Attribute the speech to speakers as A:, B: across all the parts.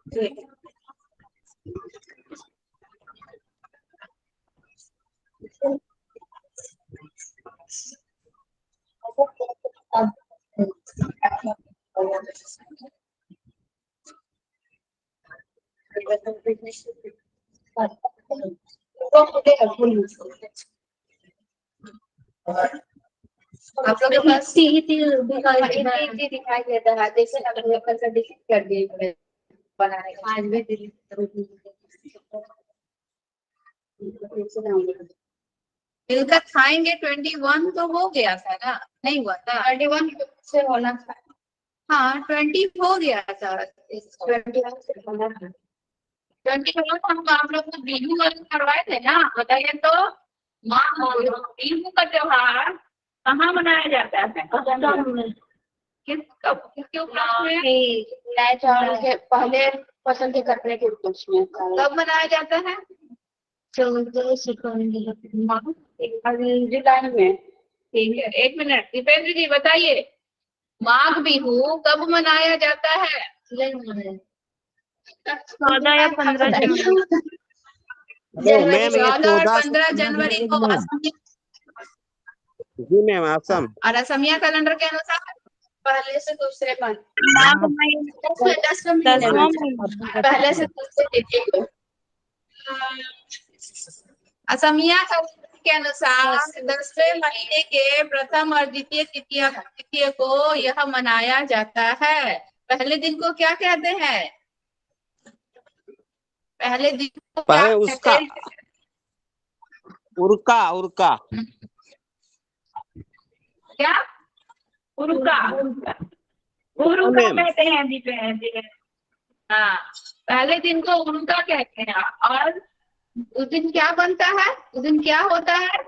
A: आप लोग के पास दिखाई देता है, जैसे डिलीट कर दिए बनाने का। आज भी डिलीट मिलकर खाएंगे 21 तो हो गया था ना, नहीं हुआ था 21 से होना था। हाँ 20 हो गया था, 21 से होना था। 21 हम आप लोग को बिहू वाले करवाए थे ना, बताइए तो। बिहू का त्योहार कहाँ मनाया जाता है? किसके उपलक्ष्य में? नए चावल के पहले फसल के कटने के उपलक्ष्य में। कब मनाया जाता है? 14 जुलाई में। ठीक है, 1 मिनट दीपेंद्र जी बताइए, माघ बिहू कब मनाया जाता है? 14 या 15 जनवरी। 14 और 15 जनवरी को
B: जी मैम असम।
A: और असमिया कैलेंडर के अनुसार पहले से दूसरे पर 10वें पहले से दूसरे तिथि को। असमिया कैलेंडर के अनुसार 10वें महीने के प्रथम और द्वितीय तिथि को यह मनाया जाता है। पहले दिन को क्या कहते हैं? पहले दिन को क्या
B: पहले
A: कहते
B: उसका
A: हैं?
B: उरका उरका
A: क्या? उरुका कहते हैं दीपेंद्र। हाँ, पहले दिन को उरुका कहते हैं। और उस दिन क्या बनता है? उस दिन क्या होता है?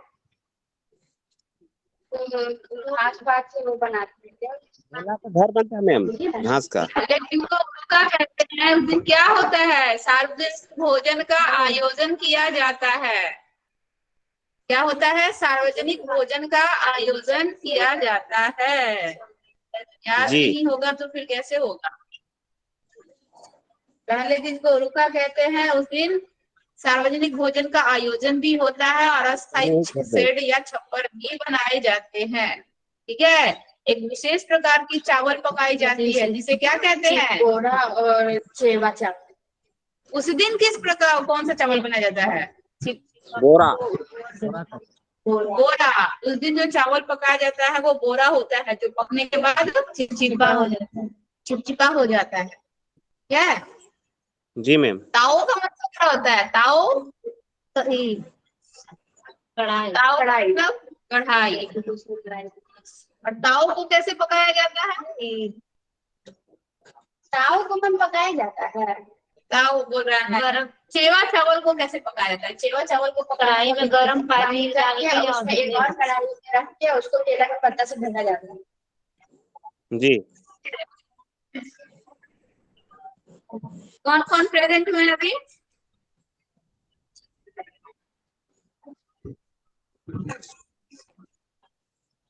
A: घास पात से वो बनाते हैं,
B: घर बनता है मैम घास का।
A: पहले दिन को उरुका कहते हैं। उस दिन क्या होता है? सार्वजनिक भोजन का आयोजन किया जाता है। क्या होता है? सार्वजनिक भोजन का आयोजन किया जाता है। याद
B: जी
A: नहीं होगा तो फिर कैसे होगा? पहले दिन को उरुका कहते हैं। उस दिन सार्वजनिक भोजन का आयोजन भी होता है और अस्थायी शेड या छप्पर भी बनाए जाते हैं। ठीक है, एक विशेष प्रकार की चावल पकाई जाती है जिसे क्या कहते हैं? बोरा और चेवा चावल। उस दिन किस प्रकार कौन सा चावल बनाया जाता है?
B: बोरा
A: बोरा। उस दिन जो चावल पकाया जाता है वो बोरा होता है, जो पकने के बाद चिपचिपा हो जाता है। चिपचिपा हो जाता है। क्या है?
B: जी मैम।
A: ताओ का मतलब क्या होता है? ताओ कढ़ाई मतलब कढ़ाई। और ताओ को कैसे पकाया जाता है? ताओ को मन पकाया जाता है। ताओ बोल रहा है गरम। चेवा चावल को कैसे पकाया जाता है? चेवा चावल को कढ़ाई में गर्म पानी डाल के उसमें एक और कढ़ाई में रख के उसको केला के पत्ता से ढका जाता है।
B: जी
A: कौन कौन प्रेजेंट हुए अभी?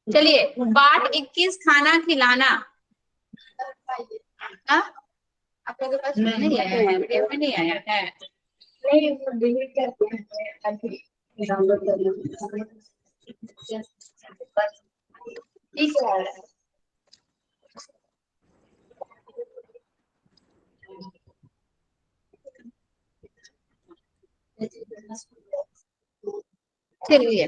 A: चलिए, पाठ 21 खाना खिलाना। हाँ? आप लोगों के पास नहीं आया है, वीडियो में नहीं आया है। नहीं, वो डिलीट करते हैं, डाउनलोड करना। ठीक है। चलिए,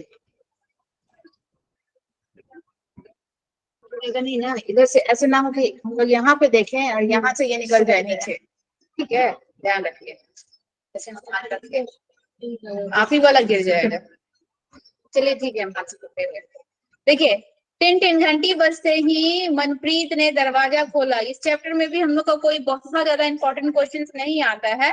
A: नहीं ना, इधर से ऐसे ना हो कि हम लोग यहाँ पे देखें और यहाँ से ये निकल जाए नीचे। ठीक है, ध्यान रखिए। ऐसे हम हाथ रखिए, आप ही वाला गिर जाएगा। चलिए ठीक है, हम हाथ से पकड़े हुए। देखिए, टिन टिन घंटी बजते ही मनप्रीत ने दरवाजा खोला। इस चैप्टर में भी हम लोग का कोई बहुत ज्यादा इंपॉर्टेंट क्वेश्चन नहीं आता है।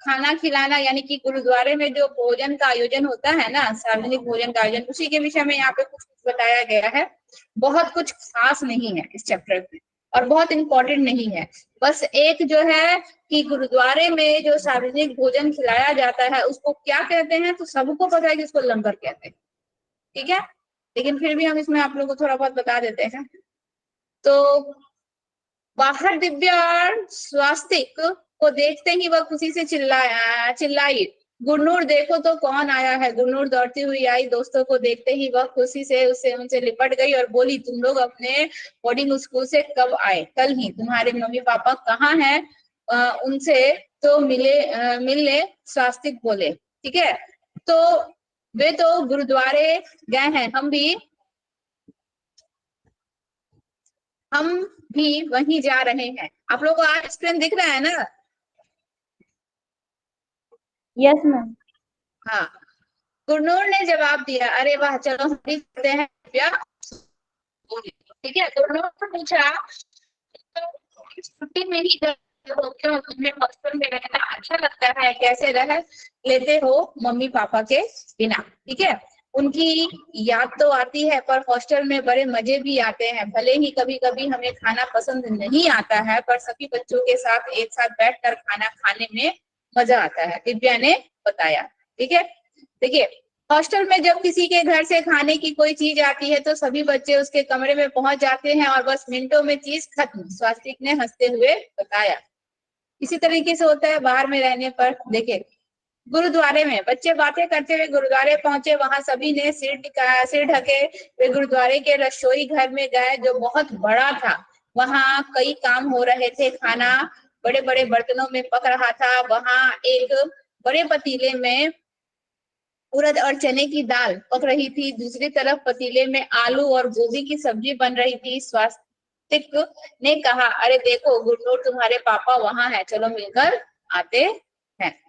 A: खाना खिलाना यानी कि गुरुद्वारे में जो भोजन का आयोजन होता है ना, सार्वजनिक भोजन का आयोजन, उसी के विषय में यहाँ पे कुछ बताया गया है। बहुत कुछ खास नहीं है इस चैप्टर में और बहुत इंपॉर्टेंट नहीं है। बस एक जो है कि गुरुद्वारे में जो सार्वजनिक भोजन खिलाया जाता है उसको क्या कहते हैं, तो सबको पता है कि उसको लंगर कहते हैं। ठीक है, लेकिन फिर भी हम इसमें आप लोगों को थोड़ा बहुत बता देते हैं। तो बाहर दिव्य और स्वास्तिक को देखते ही वह खुशी से चिल्लाई, गुरनूर देखो तो कौन आया है। गुरनूर दौड़ती हुई आई, दोस्तों को देखते ही वह खुशी से उनसे लिपट गई और बोली, तुम लोग अपने बोर्डिंग स्कूल से कब आए? कल ही। तुम्हारे मम्मी पापा कहाँ हैं? उनसे तो मिलने स्वास्तिक बोले। ठीक है, तो वे तो गुरुद्वारे गए हैं, हम भी वहीं जा रहे हैं। आप लोगों को आज स्क्रीन दिख रहा है ना?
C: Yes ma'am.
A: हाँ। गुरनूर ने जवाब दिया, अरे वाह, चलो हम भी चलते हैं दिव्या। ठीक है, गुरनूर ने पूछा, तो छुट्टी में ही हो क्यों? तुम्हें हॉस्टल में रहना अच्छा लगता है? कैसे रह लेते हो मम्मी पापा के बिना? ठीक है, उनकी याद तो आती है, पर हॉस्टल में बड़े मजे भी आते हैं। भले ही कभी कभी हमें खाना पसंद नहीं आता है, पर सभी बच्चों के साथ एक साथ बैठकर खाना खाने में मजा आता है, दिव्या ने बताया। ठीक है, देखिए, हॉस्टल में जब किसी के घर से खाने की कोई चीज आती है तो सभी बच्चे उसके कमरे में पहुंच जाते हैं और बस मिनटों में चीज खत्म, स्वास्तिक ने हंसते हुए बताया। इसी तरीके से होता है बाहर में रहने पर। देखिए, गुरुद्वारे में बच्चे बातें करते हुए गुरुद्वारे पहुंचे। वहां सभी ने सिर ढके वे गुरुद्वारे के रसोई घर में गए, जो बहुत बड़ा था। वहां कई काम हो रहे थे, खाना बड़े बड़े बर्तनों में पक रहा था। वहां एक बड़े पतीले में उड़द और चने की दाल पक रही थी, दूसरी तरफ पतीले में आलू और गोभी की सब्जी बन रही थी। स्वास्तिक ने कहा, अरे देखो गुरनूर, तुम्हारे पापा वहां है, चलो मिलकर आते हैं।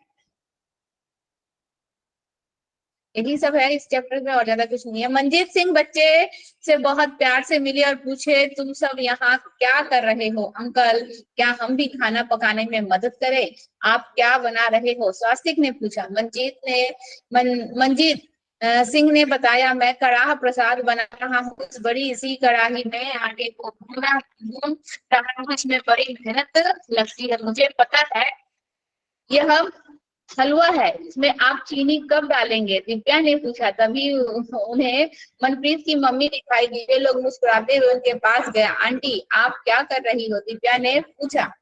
A: यही सब है इस चैप्टर में, और ज्यादा कुछ नहीं है। मंजीत सिंह बच्चे से बहुत प्यार से मिले और पूछे, तुम सब यहाँ क्या कर रहे हो? अंकल, क्या हम भी खाना पकाने में मदद करें? आप क्या बना रहे हो? स्वास्तिक ने पूछा। मंजीत सिंह ने बताया, मैं कड़ाह प्रसाद बना रहा हूँ। इस बड़ी इसी कड़ाही में आटे को भून रहा हूँ, इसमें बड़ी मेहनत लगती है, मुझे पता है। यह हलवा है, इसमें आप चीनी कब डालेंगे? दिव्या ने पूछा। तभी उन्हें मनप्रीत की मम्मी दिखाई दी। वे लोग मुस्कुराते हुए उनके पास गया। आंटी, आप क्या कर रही हो? दिव्या ने पूछा।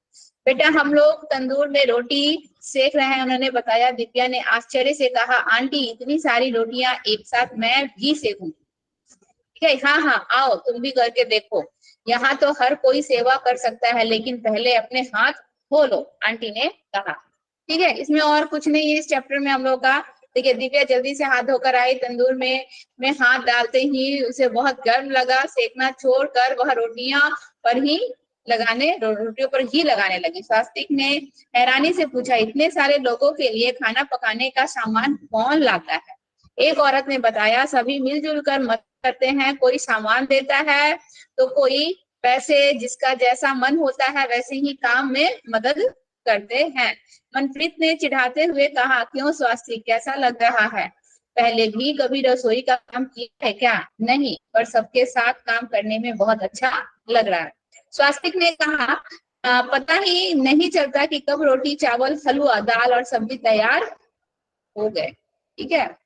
A: बेटा, हम लोग तंदूर में रोटी सेक रहे हैं, उन्होंने बताया। दिव्या ने आश्चर्य से कहा, आंटी, इतनी सारी रोटियां एक साथ मैं भी सेकूं? ठीक है, हाँ हाँ, आओ तुम भी करके देखो। यहाँ तो हर कोई सेवा कर सकता है, लेकिन पहले अपने हाथ धो लो, आंटी ने कहा। ठीक है, इसमें और कुछ नहीं है इस चैप्टर में हम लोग का। देखिए, दिव्या जल्दी से हाथ धोकर आई। तंदूर में हाथ डालते ही उसे बहुत गर्म लगा। सेकना छोड़कर वह रोटियों पर ही लगाने लगी। स्वास्तिक ने हैरानी से पूछा, इतने सारे लोगों के लिए खाना पकाने का सामान कौन लाता है? एक औरत ने बताया, सभी मिलजुल कर मदद करते हैं, कोई सामान देता है तो कोई पैसे, जिसका जैसा मन होता है वैसे ही काम में मदद करते हैं। मनप्रीत ने चिढ़ाते हुए कहा, क्यों स्वास्तिक, कैसा लग रहा है? पहले भी कभी रसोई का काम किया है क्या? नहीं, पर सबके साथ काम करने में बहुत अच्छा लग रहा है। स्वास्तिक ने कहा, पता ही नहीं चलता कि कब रोटी, चावल, हलवा, दाल और सब्जी तैयार हो गए। ठीक है,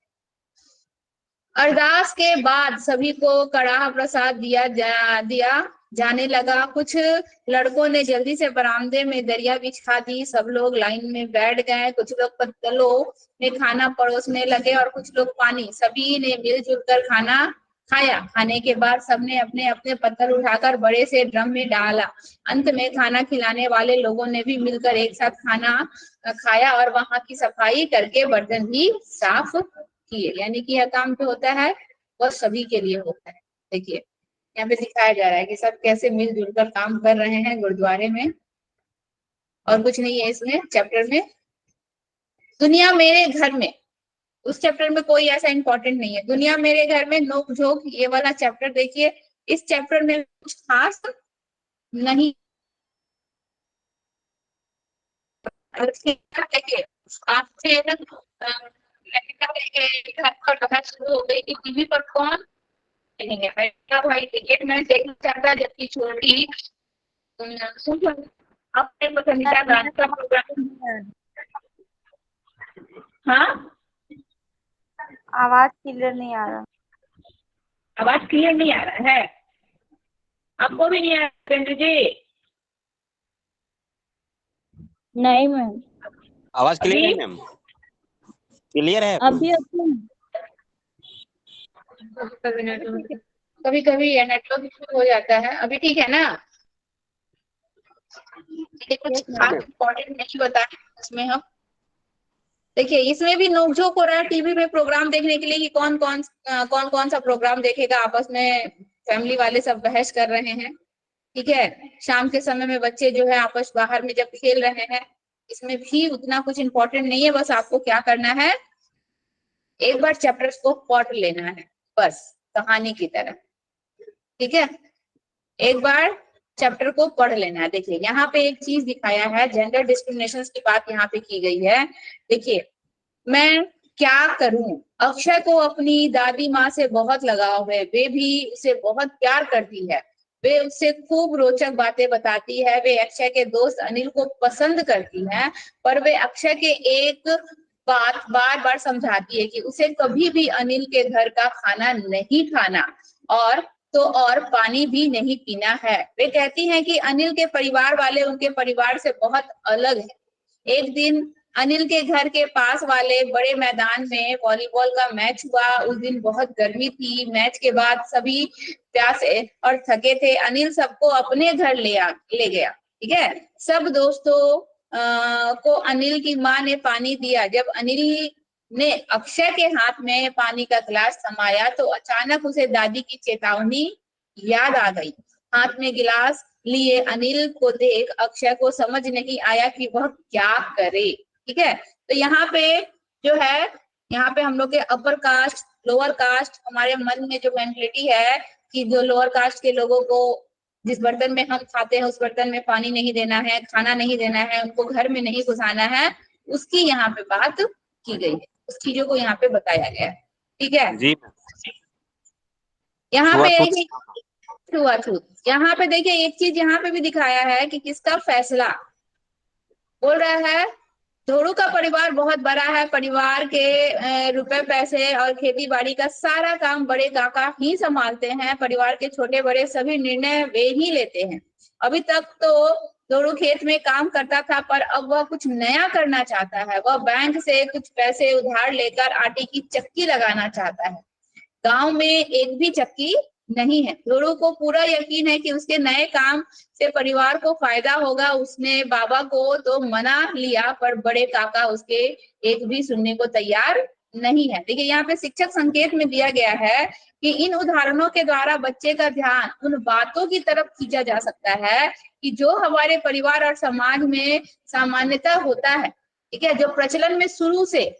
A: अरदास के बाद सभी को कड़ाह प्रसाद दिया जाने लगा। कुछ लड़कों ने जल्दी से बरामदे में दरिया बिछा दी। सब लोग लाइन में बैठ गए। कुछ लोग पत्तलों में खाना परोसने लगे और कुछ लोग पानी। सभी ने मिलजुल कर खाना खाया। खाने के बाद सबने अपने अपने पत्थर उठाकर बड़े से ड्रम में डाला। अंत में खाना खिलाने वाले लोगों ने भी मिलकर एक साथ खाना खाया और वहां की सफाई करके बर्तन भी साफ किए। यानी कि यह काम जो होता है वह सभी के लिए होता है। देखिए, यहाँ पे दिखाया जा रहा है कि सब कैसे मिलजुल कर काम कर रहे हैं गुरुद्वारे में, और कुछ नहीं है इसमें चैप्टर में। दुनिया मेरे घर में, उस चैप्टर में कोई ऐसा इंपॉर्टेंट नहीं है। दुनिया मेरे घर में नोक झोंक, ये वाला चैप्टर देखिए। इस चैप्टर में कुछ खास नहीं। देखिए, आपसे घर पर शुरू हो गई कि टीवी पर कौन देखेंगे? भाई क्रिकेट मैच देखना चाहता है, जबकि छोटी अपने पसंदीदा गाने का प्रोग्राम। हाँ,
C: आवाज क्लियर नहीं आ रहा।
A: आवाज क्लियर नहीं आ रहा है? आपको भी नहीं आ रहा जी?
C: नहीं मैम,
B: आवाज क्लियर है
C: अभी
B: मैम? क्लियर है आपको?
C: अभी अभी
A: कभी कभी ये नेटवर्क इशू हो जाता है। अभी ठीक है ना? ये कुछ
C: यस मैम।
A: खास इम्पोर्टेंट नहीं बताए इसमें हम। देखिए इसमें भी नोकझोंक हो रहा है टीवी में प्रोग्राम देखने के लिए कि कौन कौन सा प्रोग्राम देखेगा। आपस में फैमिली वाले सब बहस कर रहे हैं। ठीक है, शाम के समय में बच्चे जो है आपस बाहर में जब खेल रहे हैं, इसमें भी उतना कुछ इम्पोर्टेंट नहीं है। बस आपको क्या करना है, एक बार चैप्टर्स को पढ़ लेना है, बस कहानी की तरह। ठीक है, एक बार चैप्टर को पढ़ लेना है। देखिए यहाँ पे एक चीज दिखाया है, जेंडर डिस्क्रिमिनेशन की बात यहाँ पे की गई है। देखिए, मैं क्या करूं, अक्षय को अपनी दादी माँ से बहुत लगाव है, वे भी उसे बहुत प्यार करती है, वे उससे खूब रोचक बातें बताती है, वे अक्षय के दोस्त अनिल को पसंद करती है, पर वे अक्षय के एक बात बार बार समझाती है कि उसे कभी भी अनिल के घर का खाना नहीं खाना और पानी भी नहीं पीना है। वे कहती हैं कि अनिल के परिवार वाले उनके परिवार से बहुत अलग है। एक दिन अनिल के घर के पास वाले बड़े मैदान में वॉलीबॉल का मैच हुआ। उस दिन बहुत गर्मी थी। मैच के बाद सभी प्यासे और थके थे। अनिल सबको अपने घर ले गया। ठीक है, सब दोस्तों को अनिल की माँ ने पानी दिया। जब अनिल ने अक्षय के हाथ में पानी का गिलास थमाया तो अचानक उसे दादी की चेतावनी याद आ गई। हाथ में गिलास लिए अनिल को देख अक्षय को समझ नहीं आया कि वह क्या करे। ठीक है, तो यहाँ पे जो है, यहाँ पे हम लोग के अपर कास्ट लोअर कास्ट, हमारे मन में जो मेंटलिटी है कि जो लोअर कास्ट के लोगों को जिस बर्तन में हम खाते हैं उस बर्तन में पानी नहीं देना है, खाना नहीं देना है, उनको घर में नहीं घुसाना है, उसकी यहाँ पे बात की गई है, उस चीजों को यहाँ पे बताया गया है। ठीक है,
B: जी मैम।
A: यहाँ पे
B: छुआछूत।
A: छुआछूत, यहाँ पे देखिए एक चीज यहाँ पे भी दिखाया है कि किसका फैसला बोल रहा है। धोड़ू का परिवार बहुत बड़ा है। परिवार के रुपए पैसे और खेती बाड़ी का सारा काम बड़े काका ही संभालते हैं। परिवार के छोटे बड़े सभी निर्णय वे ही लेते हैं। अभी तक तो धोड़ू खेत में काम करता था, पर अब वह कुछ नया करना चाहता है। वह बैंक से कुछ पैसे उधार लेकर आटे की चक्की लगाना चाहता है। गांव में एक भी चक्की नहीं है। धोड़ू को पूरा यकीन है कि उसके नए काम से परिवार को फायदा होगा। उसने बाबा को तो मना लिया, पर बड़े काका उसके एक भी सुनने को तैयार नहीं है। देखिए यहाँ पे शिक्षक संकेत में दिया गया है कि इन उदाहरणों के द्वारा बच्चे का ध्यान उन बातों की तरफ खींचा जा सकता है कि जो हमारे परिवार और समाज में सामान्यतः होता है। ठीक है, जो प्रचलन में शुरू से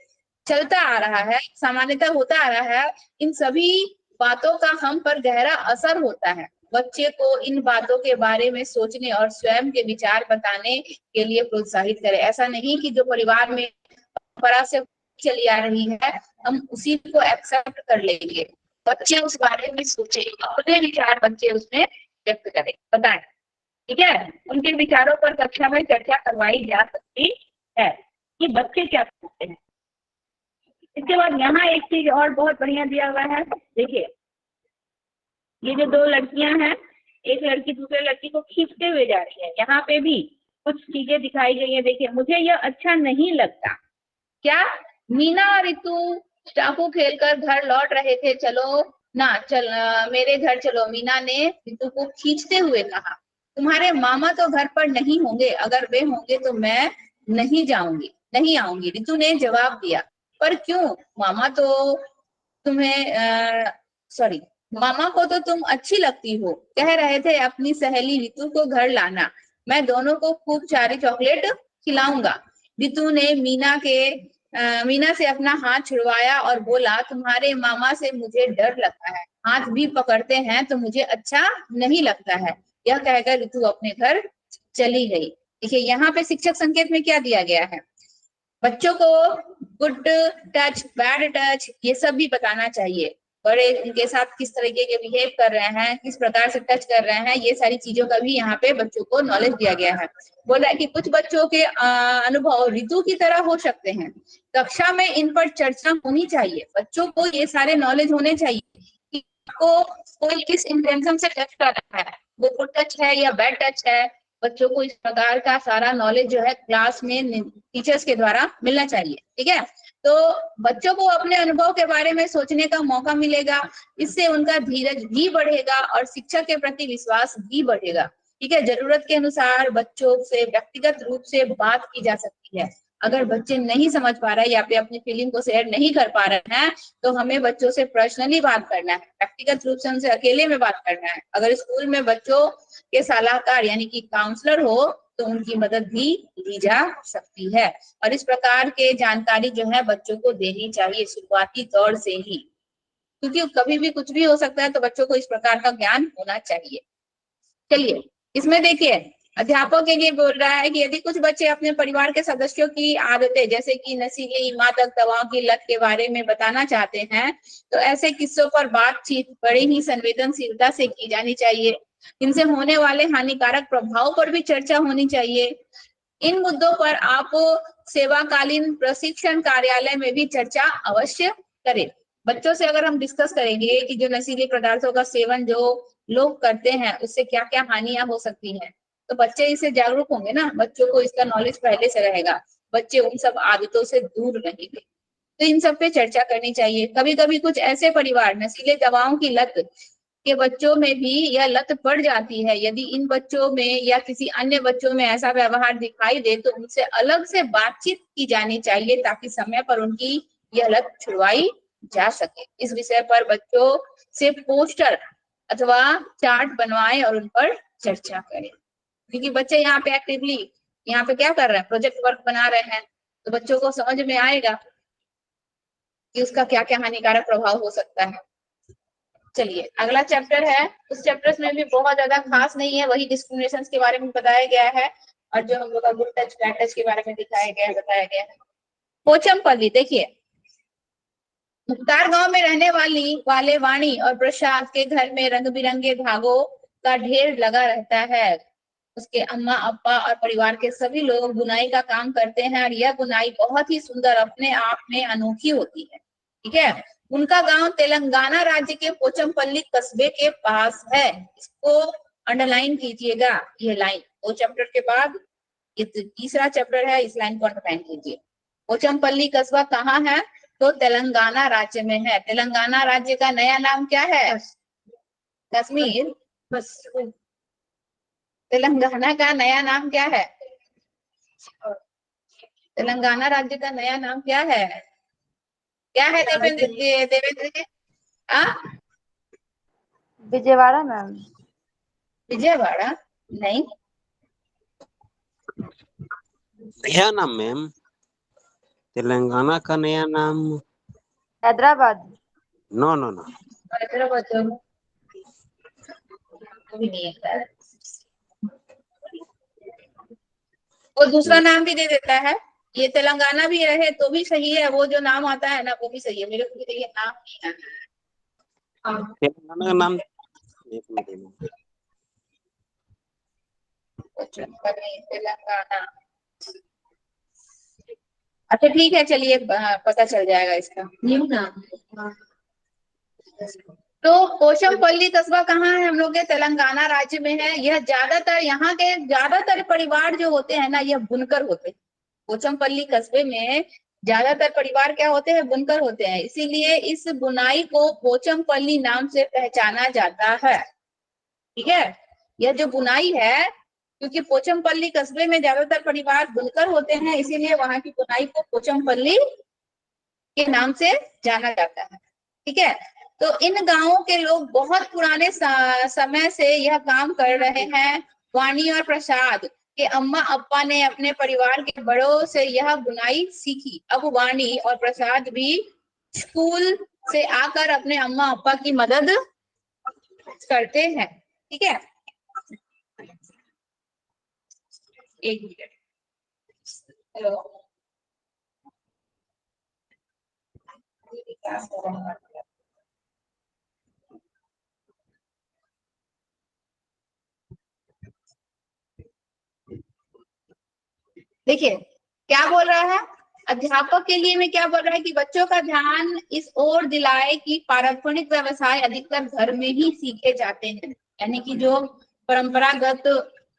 A: चलता आ रहा है, सामान्यतः होता आ रहा है, इन सभी बातों का हम पर गहरा असर होता है। बच्चे को इन बातों के बारे में सोचने और स्वयं के विचार बताने के लिए प्रोत्साहित करें। ऐसा नहीं कि जो परिवार में परंपरा से चली आ रही है हम उसी को एक्सेप्ट कर लेंगे। बच्चे उस बारे में सोचे, अपने विचार बच्चे उसमें व्यक्त करें, बताएं। ठीक है, उनके विचारों पर कक्षा में चर्चा करवाई जा सकती है कि बच्चे क्या सोचते हैं। इसके बाद यहाँ एक चीज और बहुत बढ़िया दिया हुआ है। देखिए ये जो दो लड़कियां हैं, एक लड़की दूसरे लड़की को खींचते हुए जा रही है। यहाँ पे भी कुछ चीजें दिखाई गई है। देखिए मुझे यह अच्छा नहीं लगता। क्या? मीना और रितु चाकू खेलकर घर लौट रहे थे। चलो ना, मेरे घर चलो, मीना ने रितु को खींचते हुए कहा। तुम्हारे मामा तो घर पर नहीं होंगे, अगर वे होंगे तो मैं नहीं आऊंगी, रितु ने जवाब दिया। पर क्यों? मामा तो तुम्हें सॉरी मामा को तो तुम अच्छी लगती हो, कह रहे थे अपनी सहेली रितु को घर लाना, मैं दोनों को खूब सारी चॉकलेट खिलाऊंगा। रितु ने मीना से अपना हाथ छुड़वाया और बोला, तुम्हारे मामा से मुझे डर लगता है, हाथ भी पकड़ते हैं तो मुझे अच्छा नहीं लगता है। यह कहकर रितु अपने घर चली गई। देखिए यहाँ पे शिक्षक संकेत में क्या दिया गया है, बच्चों को गुड टच बैड टच ये सब भी बताना चाहिए। बड़े उनके साथ किस तरीके के बिहेव कर रहे हैं, किस प्रकार से टच कर रहे हैं, ये सारी चीजों का भी यहाँ पे बच्चों को नॉलेज दिया गया है। बोला है कि कुछ बच्चों के अनुभव ऋतु की तरह हो सकते हैं। कक्षा में इन पर चर्चा होनी चाहिए। बच्चों को ये सारे नॉलेज होने चाहिए कि आपको कोई किस इंटेंशन से टच कर रहा है, वो गुड टच है या बैड टच है, बच्चों को इस प्रकार का सारा नॉलेज जो है क्लास में टीचर्स के द्वारा मिलना चाहिए। ठीक है, तो बच्चों को अपने अनुभव के बारे में सोचने का मौका मिलेगा, इससे उनका धीरज भी बढ़ेगा और शिक्षा के प्रति विश्वास भी बढ़ेगा। ठीक है, जरूरत के अनुसार बच्चों से व्यक्तिगत रूप से बात की जा सकती है। अगर बच्चे नहीं समझ पा रहे या फिर अपनी फीलिंग को शेयर नहीं कर पा रहे हैं तो हमें बच्चों से पर्सनली बात करना है, व्यक्तिगत रूप से उनसे अकेले में बात करना है। अगर स्कूल में बच्चों के सलाहकार यानी कि काउंसलर हो तो उनकी मदद भी ली जा सकती है। और इस प्रकार के जानकारी जो है बच्चों को देनी चाहिए शुरुआती दौर से ही, क्योंकि कभी भी कुछ भी हो सकता है, तो बच्चों को इस प्रकार का ज्ञान होना चाहिए। चलिए, इसमें देखिए अध्यापक के लिए बोल रहा है कि यदि कुछ बच्चे अपने परिवार के सदस्यों की आदतें जैसे कि नशीली मादक दवाओं की लत के बारे में बताना चाहते हैं तो ऐसे किस्सों पर बातचीत बड़ी ही संवेदनशीलता से की जानी चाहिए। इनसे होने वाले हानिकारक प्रभाव पर भी चर्चा होनी चाहिए। इन मुद्दों पर आप सेवाकालीन प्रशिक्षण कार्यालय में भी चर्चा अवश्य करें। बच्चों से अगर हम डिस्कस करेंगे कि जो नशीले पदार्थों का सेवन जो लोग करते हैं उससे क्या क्या हानियां हो सकती हैं, तो बच्चे इससे जागरूक होंगे ना, बच्चों को इसका नॉलेज पहले से रहेगा, बच्चे उन सब आदतों से दूर रहेंगे। तो इन सब पे चर्चा करनी चाहिए। कभी कभी कुछ ऐसे परिवार नशीले दवाओं की लत के बच्चों में भी यह लत पड़ जाती है। यदि इन बच्चों में या किसी अन्य बच्चों में ऐसा व्यवहार दिखाई दे तो उनसे अलग से बातचीत की जानी चाहिए ताकि समय पर उनकी यह लत छुड़वाई जा सके। इस विषय पर बच्चों से पोस्टर अथवा चार्ट बनवाएं और उन पर चर्चा करें, क्योंकि बच्चे यहाँ पे एक्टिवली यहाँ पे क्या कर रहे हैं, प्रोजेक्ट वर्क बना रहे हैं, तो बच्चों को समझ में आएगा कि उसका क्या क्या हानिकारक प्रभाव हो सकता है। चलिए, अगला चैप्टर है, उस चैप्टर में भी बहुत ज्यादा खास नहीं है, वही डिस्क्रिमिनेशन के बारे में बताया गया है और जो हम लोग का गुड टच बैड टच के बारे में दिखाया गया है, बताया गया है। पोचमपल्ली देखिए, मुख्तार गांव में रहने वाले वाणी और प्रसाद के घर में रंग बिरंगे धागों का ढेर लगा रहता है। उसके अम्मा अब्बा और परिवार के सभी लोग बुनाई का काम करते हैं और यह बुनाई बहुत ही सुंदर अपने आप में अनोखी होती है। ठीक है, उनका गांव तेलंगाना राज्य के पोचमपल्ली कस्बे के पास है। इसको अंडरलाइन कीजिएगा, ये लाइन 2 चैप्टर के बाद ये तीसरा चैप्टर है, इस लाइन को अंडरलाइन कीजिए। पोचमपल्ली कस्बा कहाँ है, तो तेलंगाना राज्य में है। तेलंगाना राज्य का नया नाम क्या है, कश्मीर। बस, तेलंगाना का नया नाम क्या है, तेलंगाना राज्य का नया नाम क्या है, क्या है देवेंद्र जी?
C: विजयवाड़ा मैम।
A: विजयवाड़ा नहीं,
B: क्या नाम मैम, तेलंगाना का नया नाम?
C: Hyderabad.
B: No no no,
A: Hyderabad वो दूसरा नाम भी दे देता है। ये तेलंगाना भी रहे तो भी सही है, वो जो नाम आता है ना वो भी सही है, मेरे को ये नाम नहीं है।
B: तेलंगाना का नाम एक मिनट।
A: तेलंगाना, अच्छा ठीक है, चलिए पता चल जाएगा इसका न्यू नाम। तो पोचमपल्ली कस्बा कहाँ है हम लोग के, तेलंगाना राज्य में है। यह ज्यादातर यहाँ के ज्यादातर परिवार जो होते हैं ना यह बुनकर होते हैं। पोचमपल्ली कस्बे में ज्यादातर परिवार क्या होते हैं, बुनकर होते हैं, इसीलिए इस बुनाई को पोचमपल्ली नाम से पहचाना जाता है। ठीक है, यह जो बुनाई है, क्योंकि पोचमपल्ली कस्बे में ज्यादातर परिवार बुनकर होते हैं इसीलिए वहां की बुनाई को पोचमपल्ली के नाम से जाना जाता है। ठीक है, तो इन गांवों के लोग बहुत पुराने समय से यह काम कर रहे हैं। वाणी और प्रसाद के अम्मा अब्बा ने अपने परिवार के बड़ों से यह बुनाई सीखी। अब वाणी और प्रसाद भी स्कूल से आकर अपने अम्मा अब्बा की मदद करते हैं। ठीक है, एक मिनट, हेलो, देखिए क्या बोल रहा है अध्यापक के लिए, मैं क्या बोल रहा है कि बच्चों का ध्यान इस ओर दिलाए कि पारंपरिक व्यवसाय अधिकतर घर में ही सीखे जाते हैं, यानी कि जो परंपरागत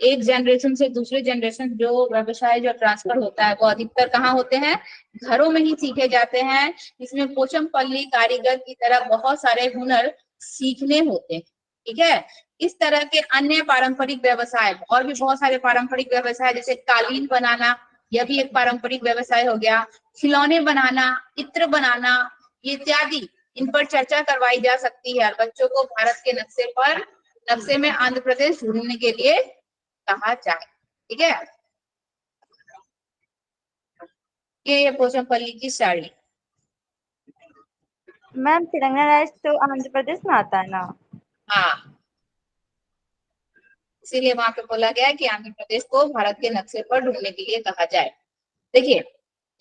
A: एक जनरेशन से दूसरे जनरेशन जो व्यवसाय जो ट्रांसफर होता है वो अधिकतर कहाँ होते हैं, घरों में ही सीखे जाते हैं। इसमें पोचमपल्ली कारीगर की तरह बहुत सारे हुनर सीखने होते हैं, ठीक है। इस तरह के अन्य पारंपरिक व्यवसाय और भी बहुत सारे पारंपरिक व्यवसाय, जैसे कालीन बनाना, यह भी एक पारंपरिक व्यवसाय हो गया, खिलौने बनाना, इत्र बनाना, इत्यादि, इन पर चर्चा करवाई जा सकती है। बच्चों को भारत के नक्शे में आंध्र प्रदेश ढूंढने के लिए कहा जाए, ठीक है। ये पोचमपल्ली की साड़ी।
C: मैम तेलंगाना राज्य तो आंध्र प्रदेश में आता है ना।
A: हाँ, इसीलिए वहां पे बोला गया है कि आंध्र प्रदेश को भारत के नक्शे पर ढूंढने के लिए कहा जाए। देखिए,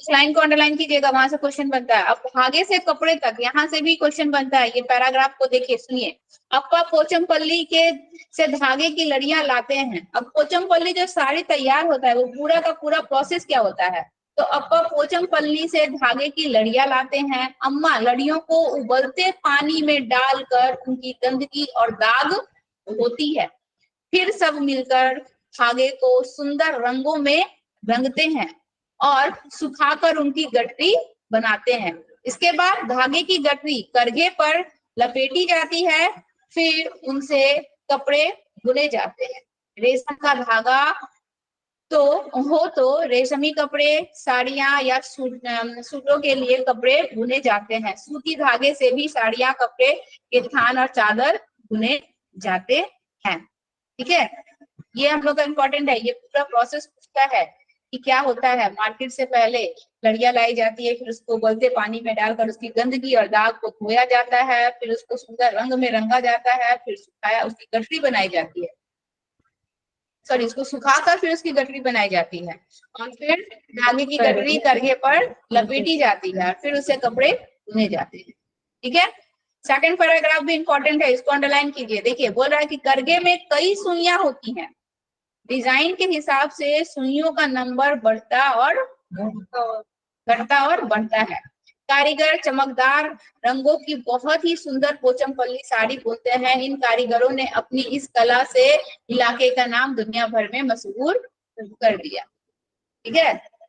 A: इस लाइन को अंडरलाइन कीजिएगा, वहां से क्वेश्चन बनता है। अब धागे से कपड़े तक, यहाँ से भी क्वेश्चन बनता है। ये पैराग्राफ को देखिए, सुनिए। अप्पा पोचमपल्ली के से धागे की लड़ियां लाते हैं। अब पोचमपल्ली जो साड़ी तैयार होता है वो पूरा का पूरा प्रोसेस क्या होता है, तो अप्पा पोचमपल्ली से धागे की लड़ियां लाते हैं। अम्मा लड़ियों को उबलते पानी में डालकर उनकी गंदगी और दाग होती है। फिर सब मिलकर धागे को सुंदर रंगों में रंगते हैं और सुखाकर उनकी गठरी बनाते हैं। इसके बाद धागे की गठरी करघे पर लपेटी जाती है, फिर उनसे कपड़े बुने जाते हैं। रेशम का धागा तो रेशमी कपड़े, साड़ियां या सूटों के लिए कपड़े बुने जाते हैं। सूती धागे से भी साड़ियां, कपड़े के थान और चादर बुने जाते हैं, ठीक है। ये हम लोग का इम्पोर्टेंट है। ये पूरा प्रोसेस पूछता है कि क्या होता है। मार्केट से पहले लड़ियां लाई जाती है, फिर उसको उबलते पानी में डालकर उसकी गंदगी और दाग को धोया जाता है, फिर उसको सुंदर रंग में रंगा जाता है, फिर सुखाया उसकी गठरी बनाई जाती है। सॉरी, इसको सुखाकर फिर उसकी गठरी बनाई जाती है और फिर धागे की गठरी करघे पर लपेटी जाती है, फिर उससे कपड़े धुने जाते हैं, ठीक है। सेकंड पैराग्राफ भी इंपॉर्टेंट है, इसको अंडरलाइन कीजिए। देखिए, बोल रहा है कि करघे में कई सुइयां होती हैं। डिजाइन के हिसाब से सुइयों का नंबर घटता और बढ़ता है। कारीगर चमकदार रंगों की बहुत ही सुंदर पोचमपल्ली साड़ी बुनते हैं। इन कारीगरों ने अपनी इस कला से इलाके का नाम दुनिया भर में मशहूर कर दिया, ठीक है।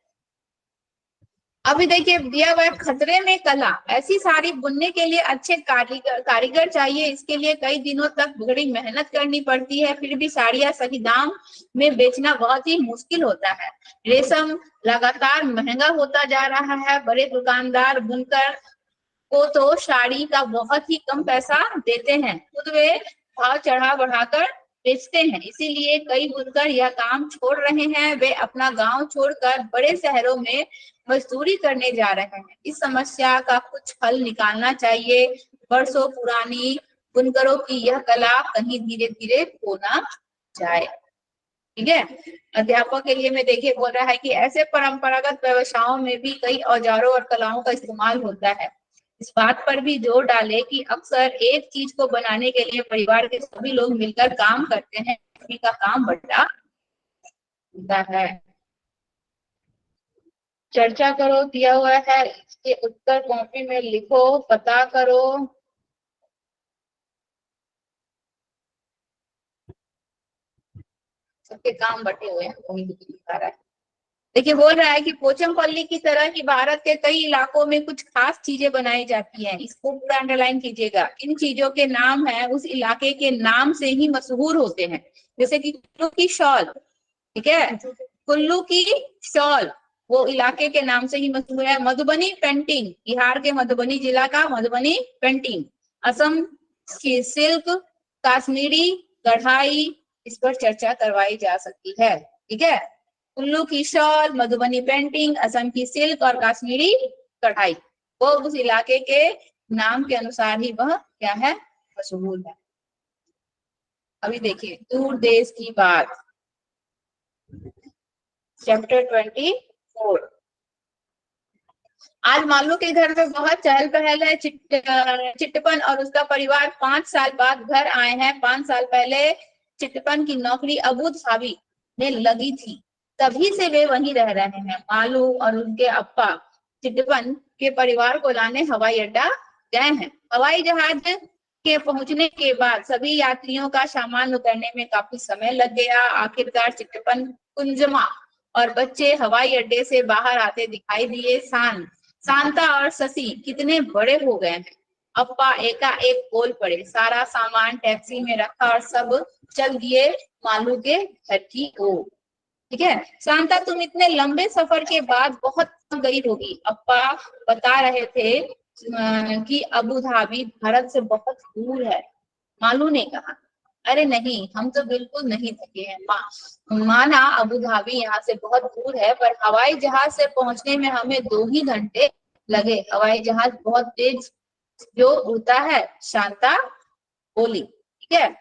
A: अभी देखिए, दिया हुआ खतरे में कला। ऐसी साड़ी बुनने के लिए अच्छे कारीगर चाहिए। इसके लिए कई दिनों तक बड़ी मेहनत करनी पड़ती है। फिर भी साड़ियां सही दाम में बेचना बहुत ही मुश्किल होता है। रेशम लगातार महंगा होता जा रहा है। बड़े दुकानदार बुनकर को तो साड़ी का बहुत ही कम पैसा देते हैं, खुद वे भाव चढ़ा बढ़ाकर बेचते हैं। इसीलिए कई बुनकर यह काम छोड़ रहे हैं। वे अपना गांव छोड़कर बड़े शहरों में मजदूरी करने जा रहे हैं। इस समस्या का कुछ हल निकालना चाहिए। वर्षों पुरानी बुनकरों की यह कला कहीं धीरे धीरे खो ना जाए, ठीक है। अध्यापक के लिए में देखिए, बोल रहा है कि ऐसे परंपरागत व्यवसायों में भी कई औजारों और कलाओं का इस्तेमाल होता है। इस बात पर भी जोर डाले कि अक्सर एक चीज को बनाने के लिए परिवार के सभी लोग मिलकर काम करते हैं। सभी का काम बड़ा होता है। चर्चा करो दिया हुआ है, इसके उत्तर कॉपी में लिखो, पता करो। सबके काम बटे हुए हैं, वही दिखा रहा है। देखिए, बोल रहा है कि पोचमपल्ली की तरह की भारत के कई इलाकों में कुछ खास चीजें बनाई जाती हैं। इसको पूरा अंडरलाइन कीजिएगा। इन चीजों के नाम है उस इलाके के नाम से ही मशहूर होते हैं। जैसे कि कुल्लू की शॉल, ठीक है, कुल्लू की शॉल वो इलाके के नाम से ही मशहूर है। मधुबनी पेंटिंग, बिहार के मधुबनी जिला का मधुबनी पेंटिंग। असम की सिल्क, कश्मीरी कढ़ाई, इस पर चर्चा करवाई जा सकती है, ठीक है। कुल्लू की शॉल, मधुबनी पेंटिंग, असम की सिल्क और कश्मीरी कढ़ाई, वो उस इलाके के नाम के अनुसार ही वह क्या है, मशहूर है। अभी देखिए, दूर देश की बात, चैप्टर 24। आज मालू के घर में बहुत चहल पहल है। चिट्टपन और उसका परिवार 5 साल बाद घर आए हैं। 5 साल पहले चिट्टपन की नौकरी अबू धाबी में लगी थी, तभी से वे वहीं रह रहे हैं। मालू और उनके अप्पा चिट्टपन के परिवार को लाने हवाई अड्डा गए हैं। हवाई जहाज के पहुंचने के बाद सभी यात्रियों का सामान उतरने में काफी समय लग गया। आखिरकार चिट्टपन, कुंजमा और बच्चे हवाई अड्डे से बाहर आते दिखाई दिए। शांता और शशि कितने बड़े हो गए हैं। अप्पा एकाएक बोल पड़े। सारा सामान टैक्सी में रखा और सब चल दिए मालू के घर की ओर। ठीक है, शांता तुम इतने लंबे सफर के बाद बहुत थक गई होगी। अप्पा बता रहे थे कि अबू धाबी भारत से बहुत दूर है। मालू ने कहा, अरे नहीं, हम तो बिल्कुल नहीं थके हैं। माना अबू धाबी यहाँ से बहुत दूर है, पर हवाई जहाज से पहुंचने में हमें 2 ही घंटे लगे। हवाई जहाज बहुत तेज जो उड़ता है, शांता बोली। ठीक है,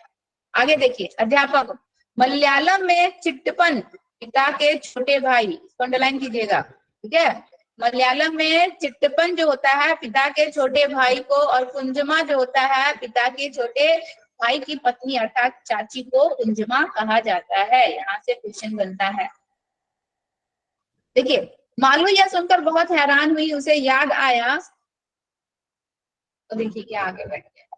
A: आगे देखिए। अध्यापक, मलयालम में चिट्टपन पिता के छोटे भाई, अंडरलाइन कीजिएगा। ठीक है, मलयालम में चिट्टपन जो होता है पिता के छोटे भाई को, और कुंजमा जो होता है पिता के छोटे भाई की पत्नी अर्थात चाची को कुंजमा कहा जाता है। यहाँ से क्वेश्चन बनता है। देखिए, मालू यह सुनकर बहुत हैरान हुई। उसे याद आया, तो देखिए क्या आगे बढ़ गया।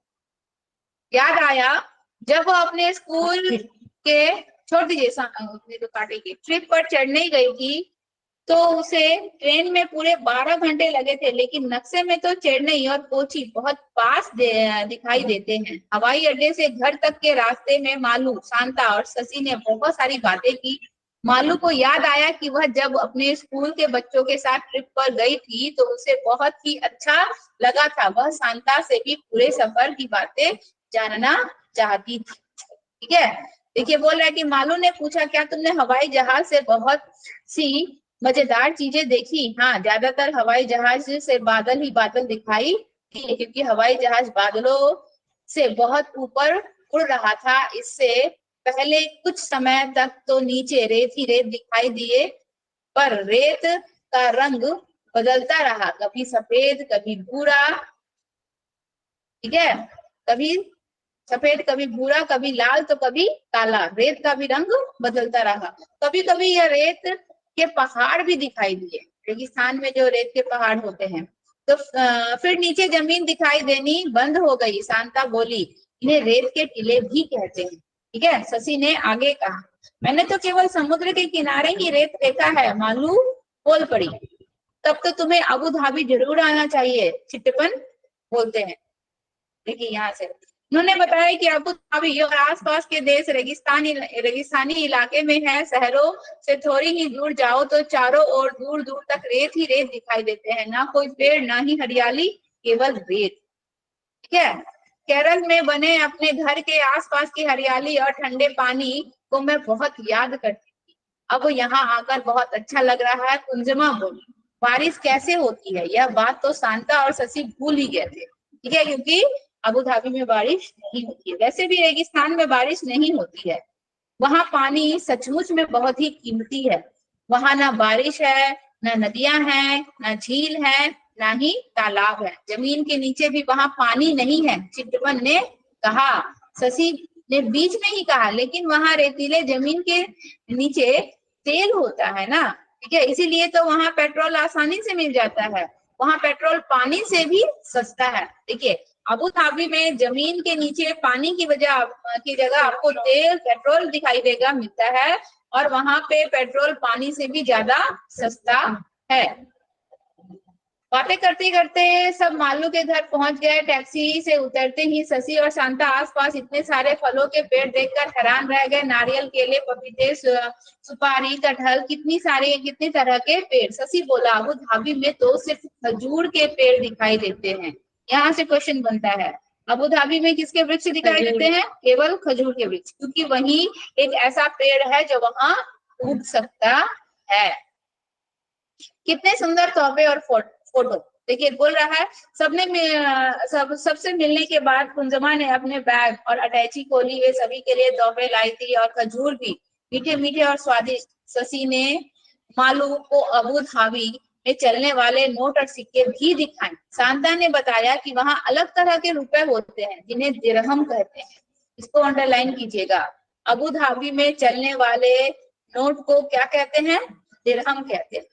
A: याद आया जब वो अपने स्कूल के, छोड़ दीजिए तो काटेगी, ट्रिप पर चढ़ने गई थी तो उसे ट्रेन में पूरे 12 घंटे लगे थे, लेकिन नक्शे में तो चेन्नई और कोची बहुत पास दिखाई देते हैं। हवाई अड्डे से घर तक के रास्ते में मालू, शांता और शशि ने बहुत सारी बातें की। मालू को याद आया कि वह जब अपने स्कूल के बच्चों के साथ ट्रिप पर गई थी तो उसे बहुत ही अच्छा लगा था। वह शांता से भी पूरे सफर की बातें जानना चाहती थी। ठीक है, देखिए बोल रहा है कि मालू ने पूछा, क्या तुमने हवाई जहाज से बहुत सी मजेदार चीजें देखी? हाँ, ज्यादातर हवाई जहाज से बादल ही बादल दिखाई दिए, क्योंकि हवाई जहाज बादलों से बहुत ऊपर उड़ रहा था। इससे पहले कुछ समय तक तो नीचे रेत ही रेत दिखाई दिए, पर रेत का रंग बदलता रहा, कभी सफेद कभी भूरा। ठीक है, कभी सफेद कभी भूरा कभी लाल तो कभी काला, रेत का भी रंग बदलता रहा। कभी कभी यह रेत के पहाड़ भी दिखाई दिए, रेगिस्तान में जो रेत के पहाड़ होते हैं। तो फिर नीचे जमीन दिखाई देनी बंद हो गई। शांता बोली, इन्हें रेत के टीले भी कहते हैं। ठीक है, शशि ने आगे कहा, मैंने तो केवल समुद्र के किनारे ही रेत देखा है। मालू बोल पड़ी, तब तो तुम्हें अबू धाबी जरूर आना चाहिए, चिट्टपन बोलते हैं। देखिए यहाँ से उन्होंने बताया कि अबू धाबी और आसपास के देश रेगिस्तानी इलाके में है। शहरों से थोड़ी ही दूर जाओ तो चारों ओर दूर दूर तक रेत ही रेत दिखाई देते हैं, ना कोई पेड़ ना ही हरियाली, केवल रेत। ठीक है, केरल में बने अपने घर के आसपास की हरियाली और ठंडे पानी को मैं बहुत याद करती थी। अब यहाँ आकर बहुत अच्छा लग रहा है। कुंजमा बोली, बारिश कैसे होती है? यह बात तो शांता और शशि भूल ही गए थे। ठीक है, क्योंकि अबू धाबी में बारिश नहीं होती है। वैसे भी रेगिस्तान में बारिश नहीं होती है। वहां पानी सचमुच में बहुत ही कीमती है। वहां ना बारिश है, ना नदियां हैं, ना झील है, ना ही तालाब है। जमीन के नीचे भी वहां पानी नहीं है, चिट्टपन ने कहा। शशि ने बीच में ही कहा, लेकिन वहां रेतीले जमीन के नीचे तेल होता है ना। ठीक है, इसीलिए तो वहां पेट्रोल आसानी से मिल जाता है। वहां पेट्रोल पानी से भी सस्ता है। देखिए, अबू धाबी में जमीन के नीचे पानी की जगह आपको तेल पेट्रोल दिखाई देगा, मिलता है, और वहां पे पेट्रोल पानी से भी ज्यादा सस्ता है। बातें करते करते सब मालू के घर पहुंच गए। टैक्सी से उतरते ही शशि और शांता आसपास इतने सारे फलों के पेड़ देखकर हैरान रह गए। नारियल, केले, पपीते, सुपारी, कटहल, कितनी तरह के पेड़। शशि बोला, अबू धाबी में तो सिर्फ खजूर के पेड़ दिखाई देते हैं। यहाँ से क्वेश्चन बनता है, अबू धाबी में किसके वृक्ष दिखाई देते हैं? केवल खजूर के वृक्ष, क्योंकि वही एक ऐसा पेड़ है जो वहां उग सकता है। कितने सुंदर तोहफे और फोटो। देखिए बोल रहा है, सबसे मिलने के बाद कुंजमा ने अपने बैग और अटैची खोली। वे सभी के लिए तोहफे लाई थी और खजूर भी, मीठे मीठे और स्वादिष्ट। शशि ने मालू को अबू धाबी में चलने वाले नोट और सिक्के भी दिखाए। शांता ने बताया कि वहां अलग तरह के रुपए होते हैं जिन्हें दिरहम कहते हैं। इसको अंडरलाइन कीजिएगा। अबू धाबी में चलने वाले नोट को क्या कहते हैं? दिरहम कहते हैं।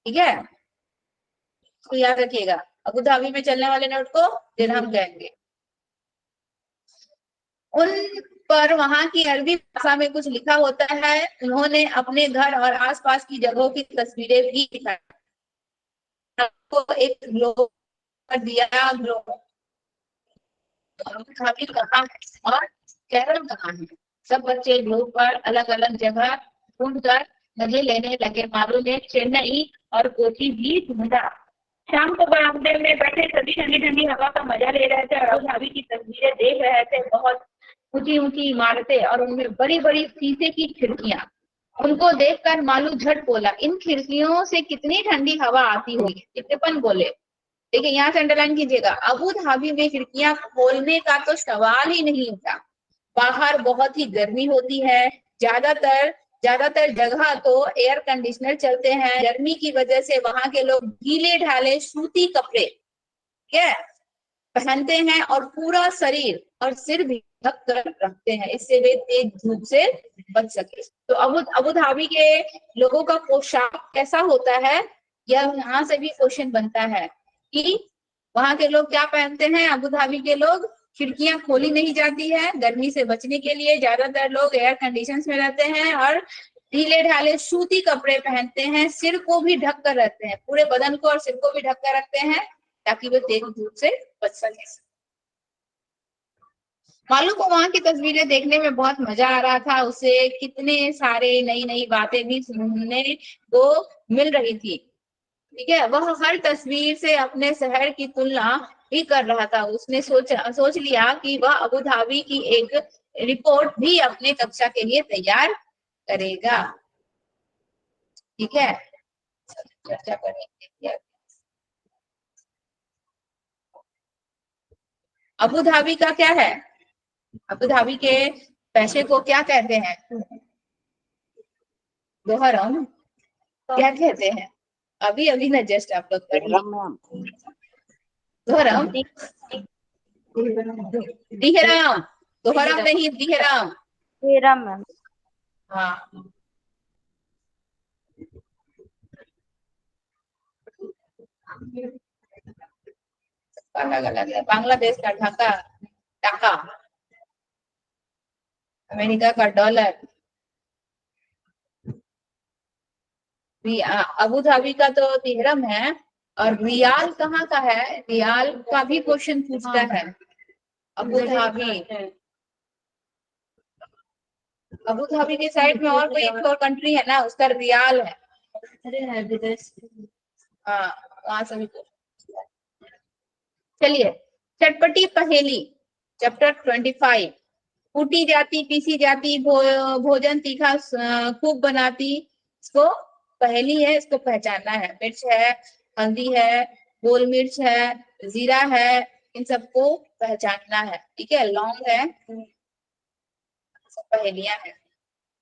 A: ठीक है, तो याद रखिएगा, अबू धाबी में चलने वाले नोट को दिरहम कहेंगे। उन पर वहां की अरबी भाषा में कुछ लिखा होता है। उन्होंने अपने घर और आसपास की जगहों की तस्वीरें भी दिखाई। आपको एक ग्लोब दिया, ग्लोब काफी कहाँ है और केरल कहाँ है। सब बच्चे ग्लोब पर अलग अलग जगह ढूंढकर मजे लेने लगे। मालू ने चेन्नई और कोची भी ढूंढा। शाम को बरामदे में बैठे सभी ठंडी ठंडी हवा का मजा ले रहे थे। अबू धाबी की तस्वीरें देख रहे थे। बहुत ऊंची ऊंची इमारतें और उनमें बड़ी बड़ी शीशे की खिड़कियां। उनको देखकर मालू झट बोला, इन खिड़कियों से कितनी ठंडी हवा आती होगी। टिप्पण बोले। देखिए यहाँ से अंडरलाइन कीजिएगा, अबू धाबी में खिड़कियां खोलने का तो सवाल ही नहीं उठा। बाहर बहुत ही गर्मी होती है। ज्यादातर जगह तो एयर कंडीशनर चलते हैं। गर्मी की वजह से वहां के लोग ढीले ढाले सूती कपड़े पहनते हैं और पूरा शरीर और सिर भी ढक कर रखते हैं, इससे वे तेज धूप से बच सके। तो अबू धाबी के लोगों का पोशाक कैसा होता है, यह यहाँ से भी क्वेश्चन बनता है कि वहां के लोग क्या पहनते हैं। अबू धाबी के लोग, खिड़कियां खोली नहीं जाती है गर्मी से बचने के लिए। ज्यादातर लोग एयर कंडीशंस में रहते हैं और ढीले ढाले सूती कपड़े पहनते हैं। सिर को भी ढक कर रखते हैं, पूरे बदन को और सिर को भी ढक कर रखते हैं ताकि वे तेज धूप से बच सके। मालू को वहां की तस्वीरें देखने में बहुत मजा आ रहा था। उसे कितने सारे नई नई बातें भी सुनने को मिल रही थी। ठीक है, वह हर तस्वीर से अपने शहर की तुलना भी कर रहा था। उसने सोच लिया कि वह अबू धाबी की एक रिपोर्ट भी अपने कक्षा के लिए तैयार करेगा। ठीक है, चर्चा करेंगे। अबू धाबी का क्या है, अबू धाबी के पैसे को क्या कहते हैं, दोहरम क्या कहते हैं। अभी अभी ना जस्ट आप लोग पढ़िए। दोहरम, दिहराम, दोहरम नहीं दिहराम।
C: दिहराम मैम।
A: हाँ, अलग अलग है। बांग्लादेश का ढाका, टाका, अमेरिका का डॉलर, अबू धाबी का तो दिहरम है। और रियाल कहाँ का है, रियाल का भी क्वेश्चन पूछता है। अबू धाबी, अबू धाबी के साइड में और कोई एक और कंट्री है ना, उसका रियाल है। हाँ, वहां से भी। चलिए, चटपटी पहेली चैप्टर 25। कूटी जाती पीसी जाती भोजन तीखा खूब बनाती, इसको पहेली है, इसको पहचानना है। मिर्च है, हल्दी है, गोल मिर्च है, जीरा है, इन सबको पहचानना है। ठीक है, लौंग है, सब पहेलियां हैं।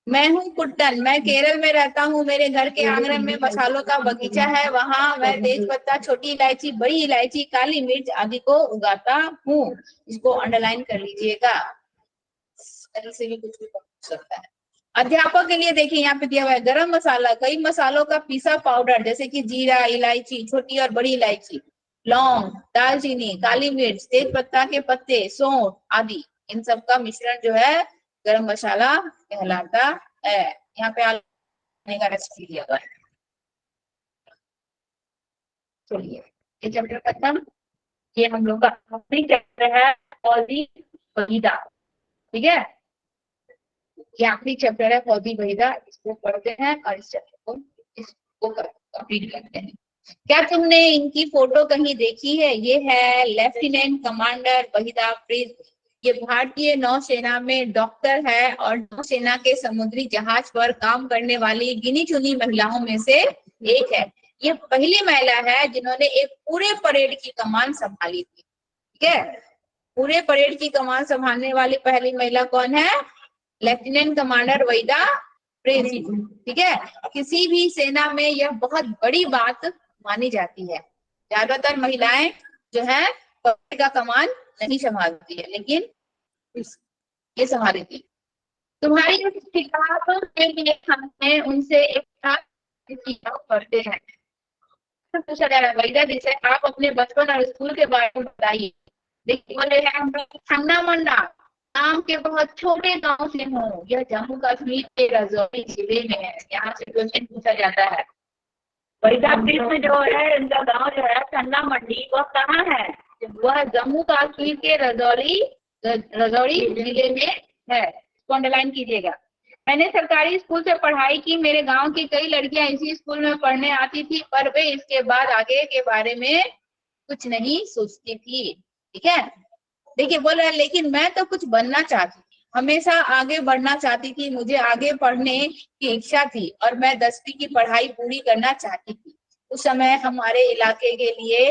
A: मैं हूँ कुट्टन, मैं केरल में रहता हूँ। मेरे घर के आंगन में मसालों का बगीचा है। वहाँ मैं तेज पत्ता, छोटी इलायची, बड़ी इलायची, काली मिर्च आदि को उगाता हूँ। इसको अंडरलाइन कर लीजिएगा, कहीं से भी कुछ भी पूछ सकता है। अध्यापक के लिए देखिए यहाँ पे दिया हुआ है गरम मसाला, कई मसालों का पीसा पाउडर जैसे कि जीरा, इलायची, छोटी और बड़ी इलायची, लौंग, दालचीनी, काली मिर्च, तेज पत्ता के पत्ते, सौंफ आदि, इन सब का मिश्रण जो है गरम मसाला कहलाता है। यहाँ पे आलू का रेसिपी दिया हुआ है। चलिए, ये चैप्टर खत्म। ये हम लोग का आखिरी चैप्टर है, फौजी वहीदा। ठीक है, ये आखिरी चैप्टर है फौजी वहीदा। इसको पढ़ते हैं और इस चैप्टर को इसको कंप्लीट करते हैं। क्या तुमने इनकी फोटो कहीं देखी है, ये है लेफ्टिनेंट कमांडर वहीदा प्रिंस। ये भारतीय नौसेना में डॉक्टर है और नौसेना के समुद्री जहाज पर काम करने वाली गिनी चुनी महिलाओं में से एक है। ये पहली महिला है जिन्होंने एक पूरे परेड की कमान संभाली थी। ठीक है, पूरे परेड की कमान संभालने वाली पहली महिला कौन है, लेफ्टिनेंट कमांडर वहीदा प्रिंस। ठीक है, किसी भी सेना में यह बहुत बड़ी बात मानी जाती है। ज्यादातर महिलाएं जो है परेड का कमान नहीं संभालती है, लेकिन ये संभाली थी। तुम्हारी किताब के लिए हमने उनसे एक पढ़ते हैं। पूछा जा रहा है वहीदा जी से, आप अपने बचपन और स्कूल के बारे में बताइए। देखिए बोले हैं हम लोग ठंडा मंडा, नाम के बहुत छोटे गांव से हूँ। यह जम्मू कश्मीर के राजौरी जिले में है। यहाँ से क्वेश्चन पूछा जाता है। फरीदाबाद में जो है इनका गांव जो है ठंडा मंडी, वह कहाँ है? वह जम्मू कश्मीर के राजौरी जिले में है। इसको अंडरलाइन कीजिएगा। मैंने सरकारी स्कूल से पढ़ाई की। मेरे गांव की कई लड़कियां इसी स्कूल में पढ़ने आती थी, पर वे इसके बाद आगे के बारे में कुछ नहीं सोचती थी। ठीक है, देखिए बोल रहा है, लेकिन मैं तो कुछ बनना चाहती थी, हमेशा आगे बढ़ना चाहती थी, मुझे आगे पढ़ने की इच्छा थी और मैं 10वीं की पढ़ाई पूरी करना चाहती थी। उस समय हमारे इलाके के लिए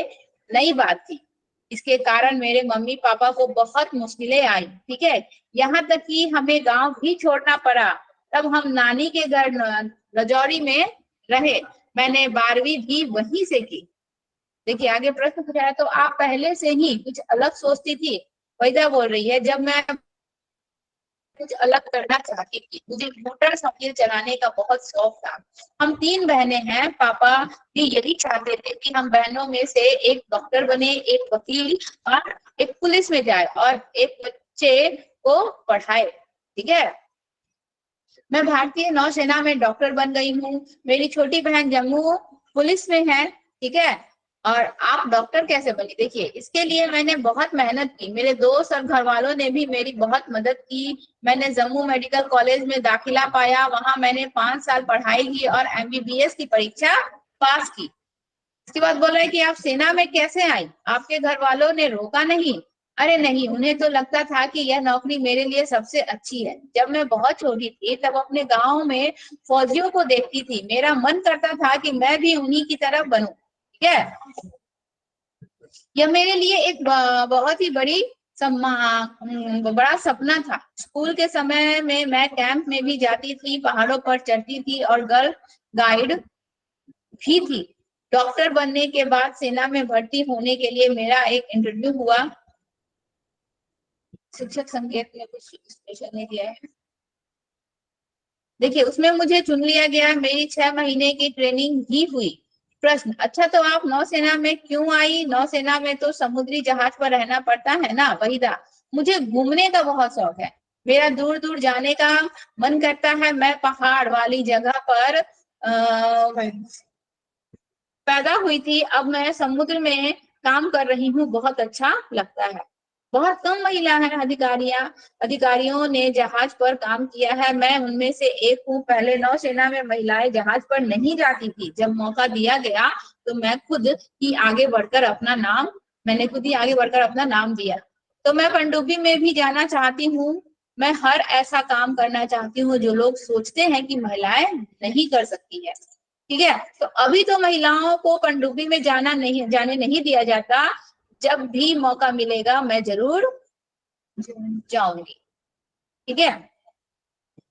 A: नई बात थी। इसके कारण मेरे मम्मी पापा को बहुत मुश्किलें आई। ठीक है, यहाँ तक कि हमें गांव भी छोड़ना पड़ा। तब हम नानी के घर राजौरी में रहे। मैंने 12वीं भी वहीं से की। देखिए आगे प्रश्न पूछा है, तो आप पहले से ही कुछ अलग सोचती थी? वहीदा बोल रही है, जब मैं कुछ अलग करना चाहती थी। मुझे मोटरसाइकिल चलाने का बहुत शौक था। हम 3 बहनें हैं। पापा भी यही चाहते थे कि हम बहनों में से एक डॉक्टर बने, एक वकील और एक पुलिस में जाए और एक बच्चे को पढ़ाए। ठीक है, मैं भारतीय नौसेना में डॉक्टर बन गई हूँ। मेरी छोटी बहन जम्मू पुलिस में है। ठीक है, और आप डॉक्टर कैसे बनी? देखिए इसके लिए मैंने बहुत मेहनत की। मेरे दोस्त और घर वालों ने भी मेरी बहुत मदद की। मैंने जम्मू मेडिकल कॉलेज में दाखिला पाया। वहां मैंने 5 साल पढ़ाई की और MBBS की परीक्षा पास की। इसके बाद बोल रहा है कि आप सेना में कैसे आई? आपके घर वालों ने रोका नहीं? अरे नहीं, उन्हें तो लगता था कि यह नौकरी मेरे लिए सबसे अच्छी है। जब मैं बहुत छोटी थी तब अपने गांव में फौजियों को देखती थी। मेरा मन करता था कि मैं भी उन्हीं की तरह बनूं। ठीक है, यह मेरे लिए एक बहुत ही बड़ा सपना था। स्कूल के समय में मैं कैंप में भी जाती थी, पहाड़ों पर चढ़ती थी और गर्ल गाइड भी थी। डॉक्टर बनने के बाद सेना में भर्ती होने के लिए मेरा एक इंटरव्यू हुआ। शिक्षक संकेत में कुछ स्पेशल नहीं दिया है। देखिए उसमें मुझे चुन लिया गया। मेरी 6 महीने की ट्रेनिंग भी हुई। प्रश्न, अच्छा तो आप नौसेना में क्यों आई? नौसेना में तो समुद्री जहाज पर रहना पड़ता है ना? वहीदा, मुझे घूमने का बहुत शौक है। मेरा दूर दूर जाने का मन करता है। मैं पहाड़ वाली जगह पर पैदा हुई थी। अब मैं समुद्र में काम कर रही हूँ, बहुत अच्छा लगता है। बहुत कम महिला है अधिकारियों ने जहाज पर काम किया है। मैं उनमें से एक हूँ। पहले नौसेना में महिलाएं जहाज पर नहीं जाती थी। जब मौका दिया गया तो मैंने खुद ही आगे बढ़कर अपना नाम दिया। तो मैं पनडुब्बी में भी जाना चाहती हूँ। मैं हर ऐसा काम करना चाहती हूँ जो लोग सोचते हैं कि महिलाएं नहीं कर सकती है। ठीक है, तो अभी तो महिलाओं को पनडुब्बी में जाने नहीं दिया जाता। जब भी मौका मिलेगा मैं जरूर जाऊंगी। ठीक है,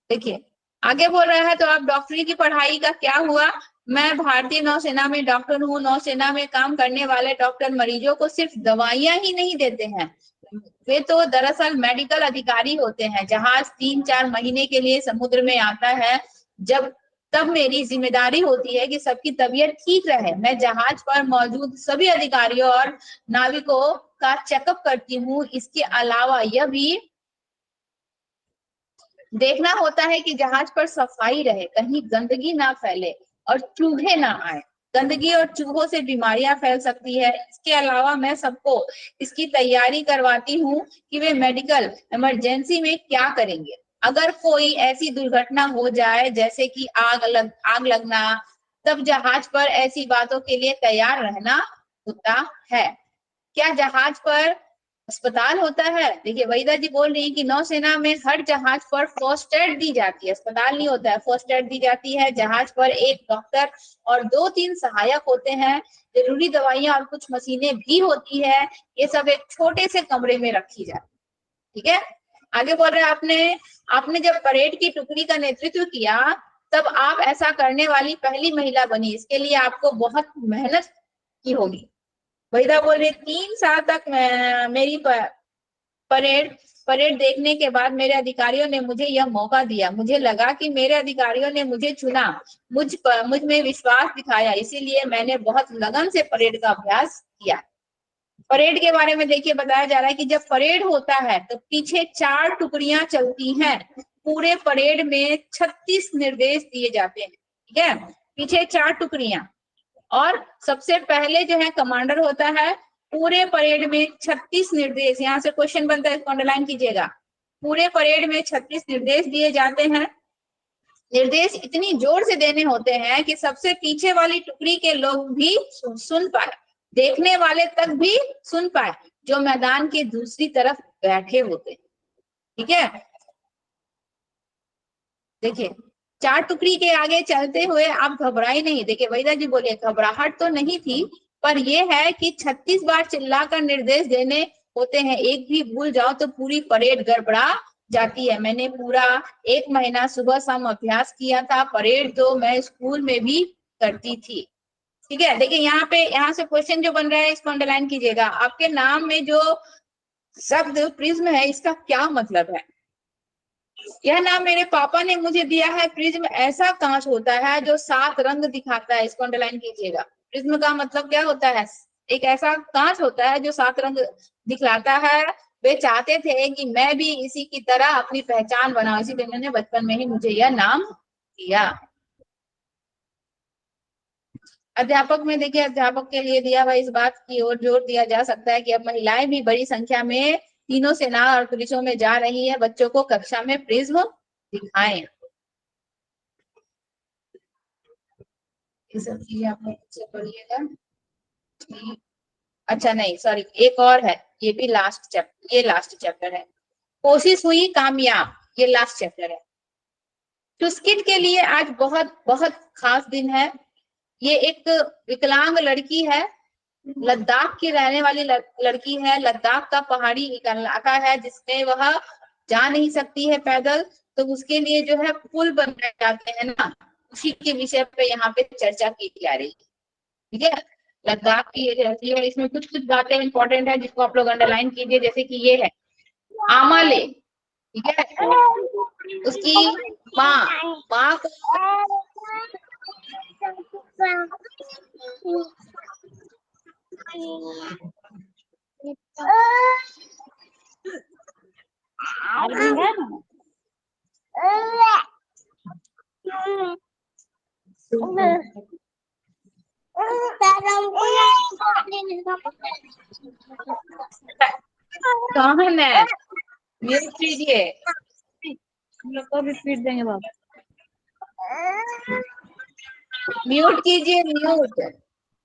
A: देखिए आगे बोल रहा है, तो आप डॉक्टरी की पढ़ाई का क्या हुआ? मैं भारतीय नौसेना में डॉक्टर हूँ। नौसेना में काम करने वाले डॉक्टर मरीजों को सिर्फ दवाइयां ही नहीं देते हैं, वे तो दरअसल मेडिकल अधिकारी होते हैं। जहाज 3-4 महीने के लिए समुद्र में आता है, तब मेरी जिम्मेदारी होती है कि सबकी तबीयत ठीक रहे। मैं जहाज पर मौजूद सभी अधिकारियों और नाविकों का चेकअप करती हूँ। इसके अलावा यह भी देखना होता है कि जहाज पर सफाई रहे, कहीं गंदगी ना फैले और चूहे ना आए। गंदगी और चूहों से बीमारियां फैल सकती है। इसके अलावा मैं सबको इसकी तैयारी करवाती हूँ कि वे मेडिकल इमरजेंसी में क्या करेंगे। अगर कोई ऐसी दुर्घटना हो जाए जैसे कि आग लगना, तब जहाज पर ऐसी बातों के लिए तैयार रहना होता है। क्या जहाज पर अस्पताल होता है? देखिए वहीदा जी बोल रही है कि नौसेना में हर जहाज पर फर्स्ट एड दी जाती है। अस्पताल नहीं होता है, फर्स्ट एड दी जाती है। जहाज पर एक डॉक्टर और 2-3 सहायक होते हैं। जरूरी दवाइयां और कुछ मशीनें भी होती है। ये सब एक छोटे से कमरे में रखी जाती है। ठीक है, आगे बोल रहे हैं, आपने जब परेड की टुकड़ी का नेतृत्व किया तब आप ऐसा करने वाली पहली महिला बनी। इसके लिए आपको बहुत मेहनत की होगी। वहीदा बोल रही, 3 साल तक मेरी परेड देखने के बाद मेरे अधिकारियों ने मुझे यह मौका दिया। मुझे लगा कि मेरे अधिकारियों ने मुझे चुना, मुझ में विश्वास दिखाया, इसीलिए मैंने बहुत लगन से परेड का अभ्यास किया। परेड के बारे में देखिए बताया जा रहा है कि जब परेड होता है तो पीछे 4 टुकड़ियां चलती हैं। पूरे परेड में 36 निर्देश दिए जाते हैं, ठीक है, पीछे 4 टुकड़ियां, और सबसे पहले जो है कमांडर होता है। पूरे परेड में 36 निर्देश, यहाँ से क्वेश्चन बनता है, इसको अंडरलाइन कीजिएगा। पूरे परेड में 36 निर्देश दिए जाते हैं। निर्देश इतनी जोर से देने होते हैं कि सबसे पीछे वाली टुकड़ी के लोग भी सुन पाए, देखने वाले तक भी सुन पाए, जो मैदान के दूसरी तरफ बैठे होते हैं, ठीक है। देखिए 4 टुकड़ी के आगे चलते हुए आप घबराई नहीं। देखिए वैदा जी बोले घबराहट तो नहीं थी, पर यह है कि 36 बार चिल्लाकर निर्देश देने होते हैं, एक भी भूल जाओ तो पूरी परेड गड़बड़ा जाती है। मैंने पूरा 1 महीना सुबह शाम अभ्यास किया था, परेड तो मैं स्कूल में भी करती थी, ठीक है। देखिए यहाँ पे, यहाँ से क्वेश्चन जो बन रहा है इसको अंडरलाइन कीजिएगा। आपके नाम में जो शब्द प्रिज्म है इसका क्या मतलब है? यह नाम मेरे पापा ने मुझे दिया है। प्रिज्म ऐसा कांच होता है जो 7 रंग दिखाता है, इसको अंडरलाइन कीजिएगा। प्रिज्म का मतलब क्या होता है? एक ऐसा कांच होता है जो 7 रंग दिखलाता है। वे चाहते थे कि मैं भी इसी की तरह अपनी पहचान बनाऊं, इसीलिए उन्होंने बचपन में ही मुझे यह नाम दिया। अध्यापक में देखिए, अध्यापक के लिए दिया हुआ इस बात की ओर जोर दिया जा सकता है कि अब महिलाएं भी बड़ी संख्या में तीनों सेना और पुलिसों में जा रही है। बच्चों को कक्षा में प्रिज्म दिखाएं। ये सब चीजें आप से पढ़िएगा। अच्छा नहीं सॉरी, एक और है, ये भी लास्ट चैप्टर, ये लास्ट चैप्टर है। कोशिश हुई कामयाब, ये लास्ट चैप्टर है। टुस्किट के लिए आज बहुत बहुत खास दिन है। ये एक विकलांग लड़की है, लद्दाख की रहने वाली लड़की है। लद्दाख का पहाड़ी इलाका है जिसमें वह जा नहीं सकती है पैदल, तो उसके लिए जो है पुल बनाए जाते हैं ना, उसी के विषय पे यहाँ पे चर्चा की जा रही है, ठीक है। लद्दाख की ये रहती है, इसमें कुछ कुछ बातें इंपॉर्टेंट है जिसको आप लोग अंडरलाइन कीजिए, जैसे कि ये है आमाले, ठीक है। उसकी माँ, माँ को कौन है, म्यूट कीजिए, हम लोग को भी फीड देंगे बाबा, म्यूट कीजिए, म्यूट,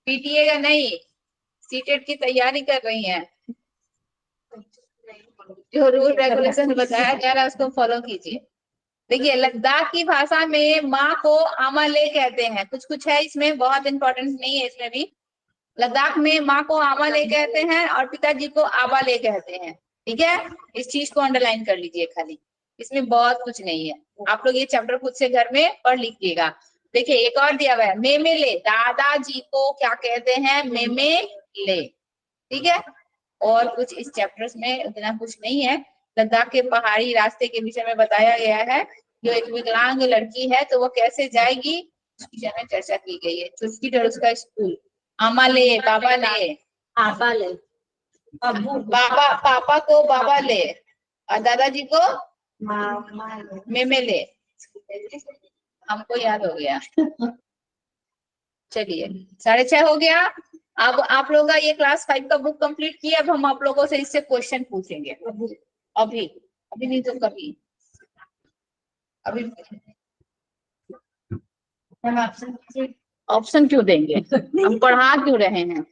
A: पीटिएगा नहीं, सीटेट की तैयारी कर रही हैं। जो रूल रेगुलेशन बताया जा रहा है उसको फॉलो कीजिए। देखिए लद्दाख की भाषा में माँ को आमाले कहते हैं, कुछ कुछ है इसमें, बहुत इंपॉर्टेंट नहीं है इसमें भी। लद्दाख में माँ को आमाले कहते हैं और पिताजी को आबाले कहते हैं, ठीक है। इस चीज को अंडरलाइन कर लीजिए खाली, इसमें बहुत कुछ नहीं है। आप लोग ये चैप्टर खुद से घर में पढ़ लीजिएगा। देखिए एक और दिया हुआ है, मेमेले, दादाजी को क्या कहते हैं? मेमेले, ठीक है। और कुछ इस चैप्टर्स में उतना कुछ नहीं है। लद्दाख के पहाड़ी रास्ते के विषय में बताया गया है। जो एक विकलांग लड़की है तो वो कैसे जाएगी उस विषय में चर्चा की गई है। चुस्की और उसका स्कूल, आमा ले, बाबा ले, पापा ले, बाबा, पापा को बाबा ले और दादाजी को मेमे ले। हमको याद हो गया। चलिए 6:30 हो गया। अब आप लोगों का ये क्लास 5 का बुक कंप्लीट किया। अब हम आप लोगों से इससे क्वेश्चन पूछेंगे, अभी अभी नहीं तो कभी, अभी ऑप्शन क्यों देंगे, हम पढ़ा क्यों रहे हैं।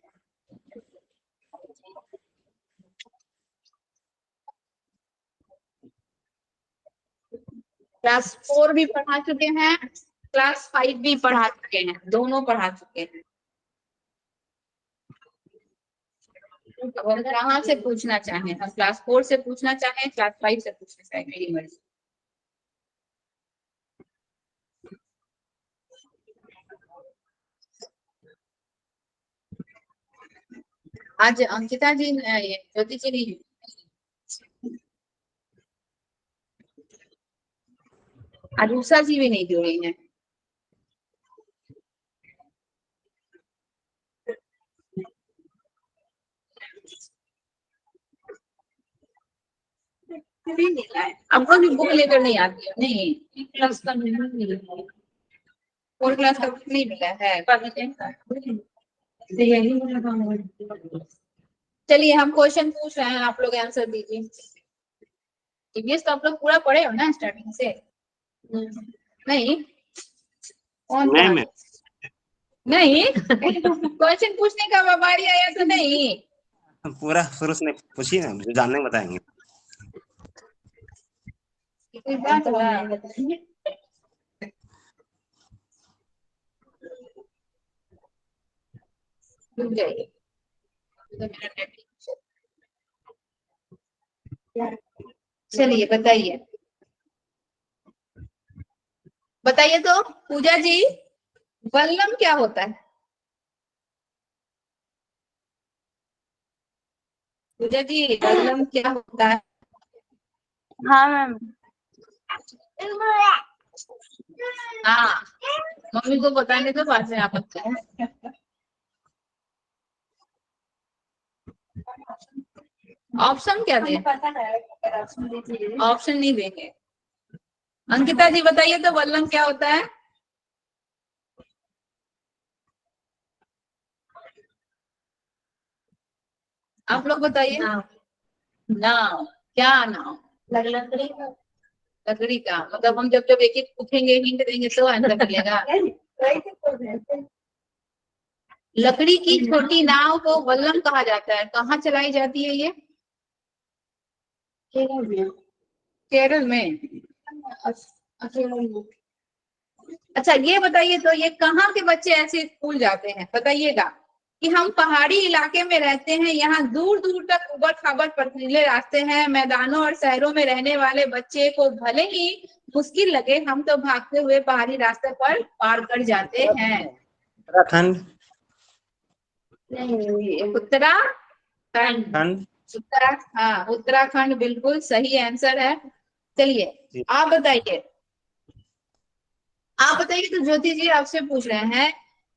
A: क्लास 4 भी पढ़ा चुके हैं, क्लास 5 भी पढ़ा चुके हैं, दोनों पढ़ा चुके हैं। कहाँ से पूछना चाहें, हम क्लास 4 से पूछना चाहें, क्लास 5 से पूछना चाहें, मेरी मर्जी। आज अंकिता जी, ज्योति जी नहीं, आज उषा जी भी नहीं जुड़ी हैं। नहीं मिला है, आपको भी बुक लेकर नहीं आती है? नहीं, क्लास का नहीं मिला है, 4 क्लास का बुक नहीं मिला है। चलिए हम क्वेश्चन पूछ रहे हैं, आप लोग आंसर दीजिए। ईवीएस तो आप लोग पूरा पढ़े हो ना स्टार्टिंग से? नहीं, कौन
B: नहीं
A: पढ़ा?
B: मैम,
A: नहीं क्वेश्चन पूछने का बारी आया तो नहीं।
B: पूरा शुरू से पूछिए ना, जो जानने को बताएंगे।
A: कोई बात हुआ? रुक जाइए, चलिए बताइए, बताइए तो पूजा जी, वल्लम क्या होता है? पूजा जी, वल्लम क्या होता है?
C: हाँ मैम।
A: हाँ, मम्मी को बताने तो बाद में आप बताएं। ऑप्शन क्या दें? ऑप्शन नहीं देंगे। अंकिता जी बताइए तो वल्लम क्या होता है? आप लोग बताइए। नाव। क्या नाव? लकड़ी का। लकड़ी का मतलब हम जब जब एक एक पूछेंगे, हिंट देंगे तो आंसर मिलेगा। लकड़ी की छोटी नाव को वल्लम कहा जाता है। कहाँ चलाई जाती है ये? केरल में। केरल में। अच्छा ये बताइए तो, ये कहाँ के बच्चे ऐसे स्कूल जाते हैं बताइएगा? कि हम पहाड़ी इलाके में रहते हैं, यहाँ दूर दूर तक उबड़ खाबड़ पथरीले रास्ते हैं, मैदानों और शहरों में रहने वाले बच्चे को भले ही मुश्किल लगे, हम तो भागते हुए पहाड़ी रास्ते पर पार कर जाते हैं।
B: उत्तराखंड।
A: उत्तराखंड। हाँ, उत्तराखंड बिल्कुल सही आंसर है। चलिए आप बताइए, आप बताइए तो ज्योति जी आपसे पूछ रहे हैं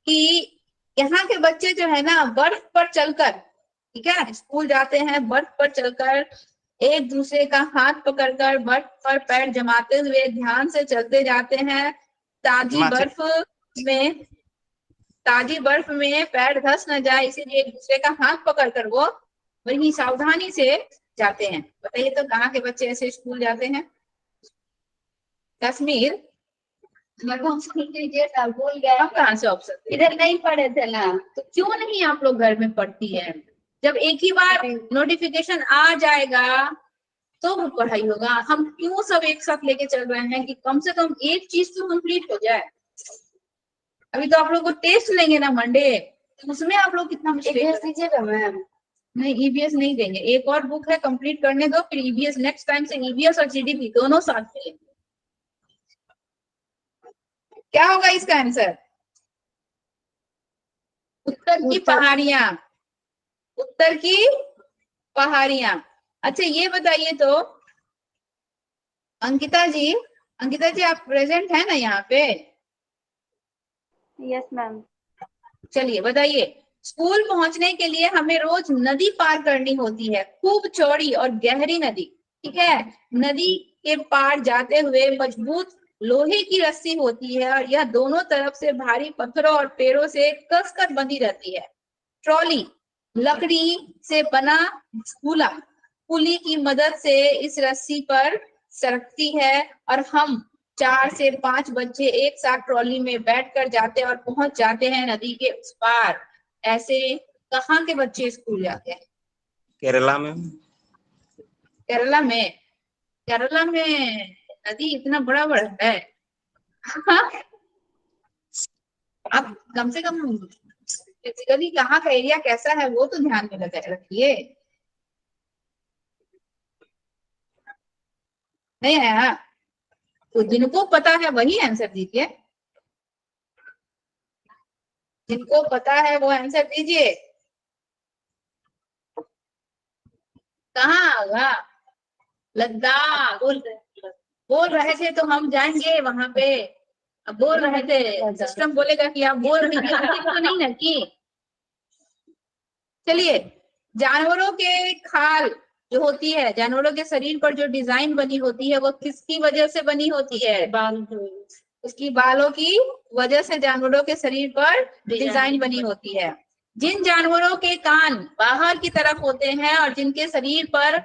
A: कि यहाँ के बच्चे जो है ना, बर्फ पर चलकर, ठीक है, स्कूल जाते हैं, बर्फ पर चलकर एक दूसरे का हाथ पकड़कर बर्फ पर पैर जमाते हुए ध्यान से चलते जाते हैं। ताजी बर्फ में ताजी बर्फ में पैर धंस न जाए, इसीलिए एक दूसरे का हाथ पकड़कर वो वही सावधानी से जाते हैं। बताइए तो कहाँ के बच्चे ऐसे स्कूल जाते हैं? कश्मीर। भूल गए, हम कहाँ से ऑप्शन इधर नहीं पढ़े थे ना, तो क्यों नहीं आप लोग घर में पढ़ती है? जब एक ही बार नोटिफिकेशन आ जाएगा तो वो पढ़ाई होगा। हम क्यों सब एक साथ लेके चल रहे हैं कि कम से कम एक चीज तो कंप्लीट हो जाए। अभी तो आप लोग को टेस्ट लेंगे ना मंडे, तो उसमें आप लोग कितना मिस्टेक दीजिएगा मैम? नहीं, ईवीएस नहीं देंगे, एक और बुक है कंप्लीट करने दो, फिर ईवीएस। नेक्स्ट टाइम से ईवीएस और जीडीपी दोनों साथ में। क्या होगा इसका आंसर? उत्तर की पहाड़ियां। उत्तर की पहाड़ियां। अच्छा ये बताइए तो अंकिता जी, अंकिता जी आप प्रेजेंट है ना यहाँ पे?
C: Yes ma'am.
A: चलिए बताइए, स्कूल पहुंचने के लिए हमें रोज नदी पार करनी होती है, खूब चौड़ी और गहरी नदी, ठीक है। नदी के पार जाते हुए मजबूत लोहे की रस्सी होती है और यह दोनों तरफ से भारी पत्थरों और पेड़ों से कसकर बंधी रहती है। ट्रॉली लकड़ी से बना झूला पुली की मदद से इस रस्सी पर सरकती है और हम 4 से 5 बच्चे एक साथ ट्रॉली में बैठकर जाते और पहुंच जाते हैं नदी के उस पार। ऐसे कहाँ के बच्चे स्कूल जाते हैं?
B: केरला में।
A: केरला में। केरला में नदी इतना बड़ा बड़ा है? आप कम से कम फिजिकली कहाँ का एरिया कैसा है वो तो ध्यान में लगा रखिए। नहीं है? तो जिनको पता है वही आंसर दीजिए, जिनको पता है वो आंसर दीजिए। कहाँ होगा? लद्दाख। बोल रहे थे तो हम जाएंगे वहां पे। अब बोल रहे थे, सिस्टम बोलेगा कि आप बोल रही थी तो नहीं ना की। चलिए, जानवरों के खाल जो होती है, जानवरों के शरीर पर जो डिजाइन बनी होती है वो किसकी वजह से बनी होती है? उसकी बालों की वजह से जानवरों के शरीर पर डिजाइन बनी होती है। जिन जानवरों के कान बाहर की तरफ होते हैं और जिनके शरीर पर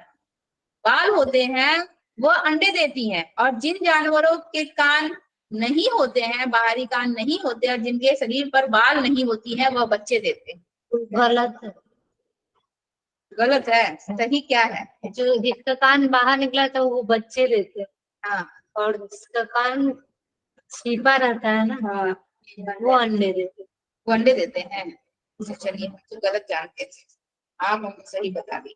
A: बाल होते हैं वो अंडे देती हैं, और जिन जानवरों के कान नहीं होते हैं, बाहरी कान नहीं होते और जिनके शरीर पर बाल नहीं होती है वह बच्चे देते हैं।
D: गलत है।
A: गलत है, सही क्या है?
D: जो जिसका कान बाहर निकला था वो बच्चे देते हैं,
A: हाँ
D: और जिसका कान छिपा रहता है ना
A: हाँ,
D: वो अंडे देते हैं।
A: वो अंडे देते हैं। तो चलिए, हम तो गलत जानते थे, आप हमको सही बता दी।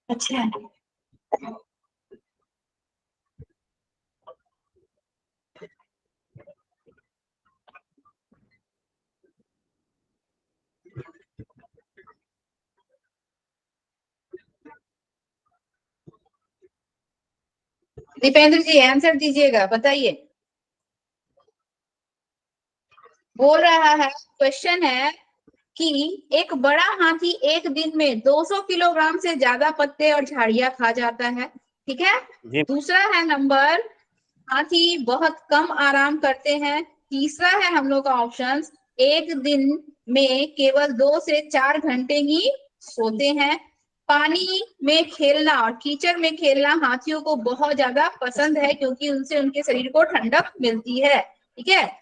A: अच्छा, दीपेंद्र जी आंसर दीजिएगा, बताइए। बोल रहा है, क्वेश्चन है कि एक बड़ा हाथी एक दिन में 200 किलोग्राम से ज्यादा पत्ते और झाड़ियां खा जाता है, ठीक है।
B: जी
A: दूसरा है नंबर, हाथी बहुत कम आराम करते हैं। तीसरा है हम लोग का ऑप्शन, एक दिन में केवल 2 से 4 घंटे ही सोते हैं। पानी में खेलना और कीचड़ में खेलना हाथियों को बहुत ज्यादा पसंद है क्योंकि उनसे उनके शरीर को ठंडक मिलती है, ठीक है।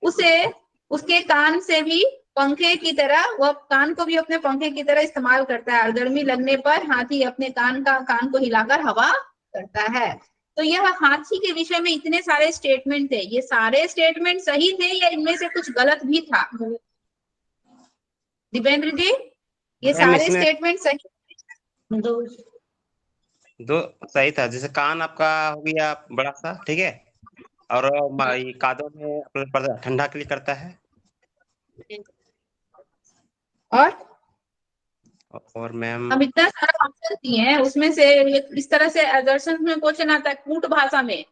A: उसे उसके कान से भी पंखे की तरह, वह कान को भी अपने पंखे की तरह इस्तेमाल करता है और गर्मी लगने पर हाथी अपने कान को हिलाकर हवा करता है। तो यह हाथी के विषय में इतने सारे स्टेटमेंट थे, ये सारे स्टेटमेंट सही थे या इनमें से कुछ गलत भी था? दीपेंद्र जी, ये
B: मैम
A: सारे
B: इसमें
A: स्टेटमेंट सही?
D: दो
B: दो सही था। जैसे कान आपका हो गया बड़ा सा, ठीक है, और ये कादों में अपना ठंडा के लिए करता है। और मैम
A: हम इतना सारा ऑप्शन दिए हैं, उसमें से इस तरह से असर्शन में क्वेश्चन आता है कूट भाषा में,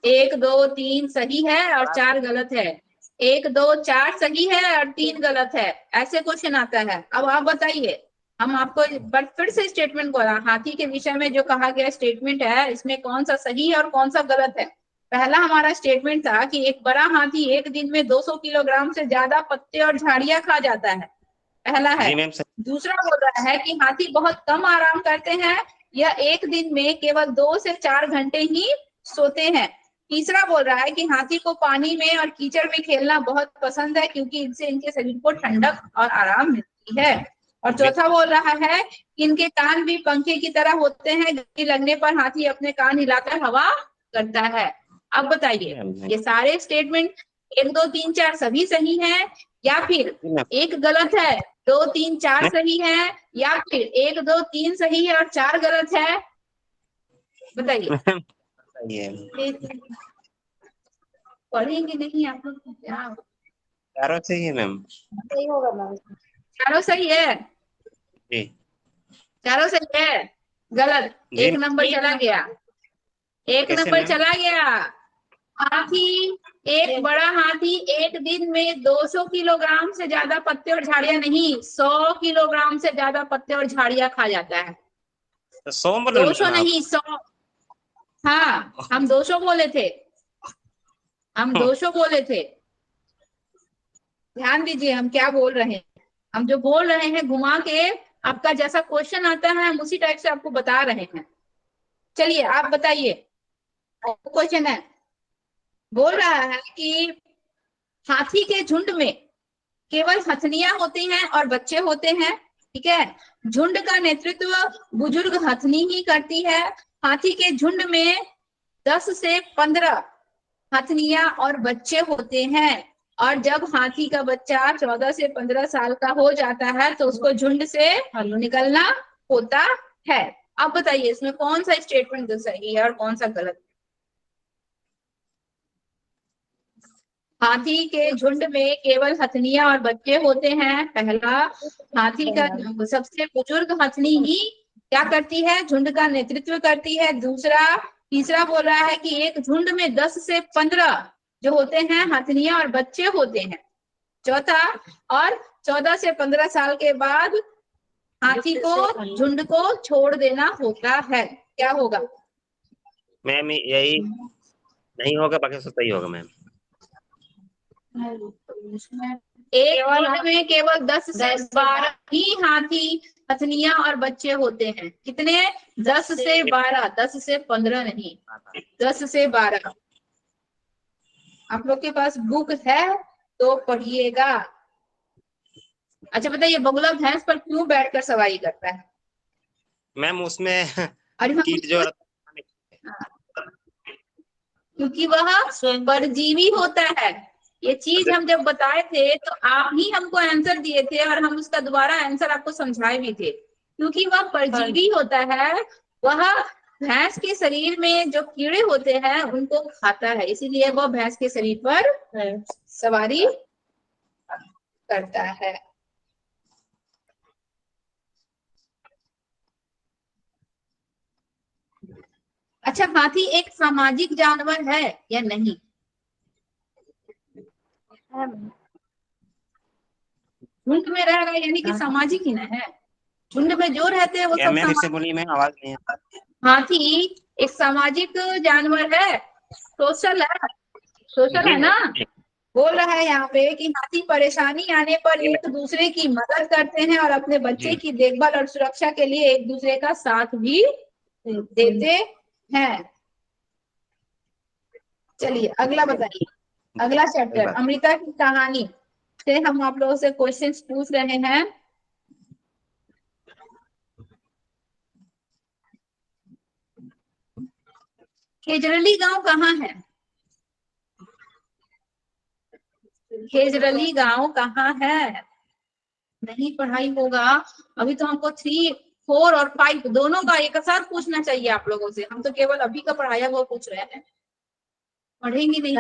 A: 1 2 3 सही है और 4 गलत है, 1 2 4 सही है और 3 गलत है, ऐसे क्वेश्चन आता है। अब आप बताइए, हम आपको फिर से स्टेटमेंट को, हाथी के विषय में जो कहा गया स्टेटमेंट है इसमें कौन सा सही है और कौन सा गलत है। पहला हमारा स्टेटमेंट था कि एक बड़ा हाथी एक दिन में 200 किलोग्राम से ज्यादा पत्ते और झाड़ियां खा जाता है, पहला है।
B: जी मैम
A: दूसरा बोल रहा है कि हाथी बहुत कम आराम करते हैं, यह एक दिन में केवल 2 से 4 घंटे ही सोते हैं। तीसरा बोल रहा है कि हाथी को पानी में और कीचड़ में खेलना बहुत पसंद है क्योंकि इनसे इनके शरीर को ठंडक और आराम मिलती है। और चौथा बोल रहा है कि इनके कान भी पंखे की तरह होते हैं, गर्मी लगने पर हाथी अपने कान हिलाकर हवा करता है। अब बताइए, ये सारे स्टेटमेंट 1 2 3 4 सभी सही है या फिर एक गलत है, 2 3 4 सही है या फिर 1 2 3 सही है और 4 गलत है? बताइए।
B: सही है।
A: पढ़ेंगे नहीं आप लोग, क्या
B: चारों सही है मैम।
D: सही होगा मैम।
A: चारों सही है?
B: जी
A: चारों सही है? गलत,
B: जी
A: एक नंबर चला गया, एक
B: कैसे
A: नंबर
B: मैम?
A: चला गया। हाथी, एक बड़ा हाथी एक दिन में 200 किलोग्राम से ज्यादा पत्ते और झाड़ियां नहीं, 100 किलोग्राम से ज्यादा पत्ते और झाड़ियां खा जाता है।
B: तो 100 बोले
A: 200
B: मैम आप?
A: नहीं, 100। हाँ, हम 200 बोले थे, हम 200 बोले थे। ध्यान दीजिए हम क्या बोल रहे हैं, हम जो बोल रहे हैं घुमा के, आपका जैसा क्वेश्चन आता है हम उसी टाइप से आपको बता रहे हैं। चलिए आप बताइए, क्वेश्चन है, बोल रहा है कि हाथी के झुंड में केवल हथनियां होती हैं और बच्चे होते हैं, ठीक है। झुंड का नेतृत्व बुजुर्ग हथनी ही करती है। हाथी के झुंड में 10 से 15 हथनियां और बच्चे होते हैं, और जब हाथी का बच्चा 14 से 15 साल का हो जाता है तो उसको झुंड से निकलना होता है। अब बताइए इसमें कौन सा स्टेटमेंट सही है और कौन सा गलत? हाथी के झुंड में केवल हथनियां और बच्चे होते हैं, पहला। हाथी का सबसे बुजुर्ग हथनी ही क्या करती है, झुंड का नेतृत्व करती है, दूसरा। तीसरा बोल रहा है कि एक झुंड में 10 से 15 जो होते हैं हथनियां और बच्चे होते हैं, चौथा। और 14 से 15 साल के बाद हाथी को झुंड को छोड़ देना होता है, क्या होगा?
B: मैम यही नहीं होगा, बाकी सब सही होगा मैम।
A: एक झुंड में केवल 10 से 12 ही हाथी, हथनियां और बच्चे होते हैं। कितने? 10 से 12, 10 से 15 नहीं, 10 से 12। आप लोग के पास बुक है तो पढ़िएगा। अच्छा बताइए, बगुला भैंस पर क्यों बैठकर सवारी करता है?
B: मैम उसमें
A: अरे
B: कीट जो
A: क्योंकि वह परजीवी होता है। ये चीज हम जब बताए थे तो आप ही हमको आंसर दिए थे और हम उसका दोबारा आंसर आपको समझाए भी थे। क्योंकि वह परजीवी होता है, वह भैंस के शरीर में जो कीड़े होते हैं उनको खाता है, इसीलिए वह भैंस के शरीर पर सवारी करता है। अच्छा, हाथी एक सामाजिक जानवर है या नहीं?
C: है मैम।
A: झुंड में रह रहा यानी कि सामाजिक ही ना है। झुंड में जो रहते हैं वो
B: क्या
A: सब
B: मैम इससे बोलिए मैम, आवाज नहीं है।
A: हाथी एक सामाजिक जानवर है, सोशल है, सोशल है
B: जी
A: ना।
B: जी।
A: बोल रहा है यहाँ पे कि हाथी परेशानी आने पर
B: जी
A: एक दूसरे की मदद करते हैं और अपने बच्चे
B: जी।
A: की देखभाल और सुरक्षा के लिए एक दूसरे का साथ भी देते हैं। चलिए अगला बताइए, अगला
B: सही
A: चैप्टर
B: बात।
A: अमृता की कहानी से हम आप लोगों से क्वेश्चंस पूछ रहे हैं। खेजरली गांव कहाँ है? खेजरली गांव कहाँ है? नहीं पढ़ाई होगा। अभी तो हमको 3, 4 और 5 दोनों का एक साथ पूछना चाहिए आप लोगों से। हम तो केवल अभी का पढ़ाया हुआ पूछ रहे हैं, पढ़ेंगे नहीं।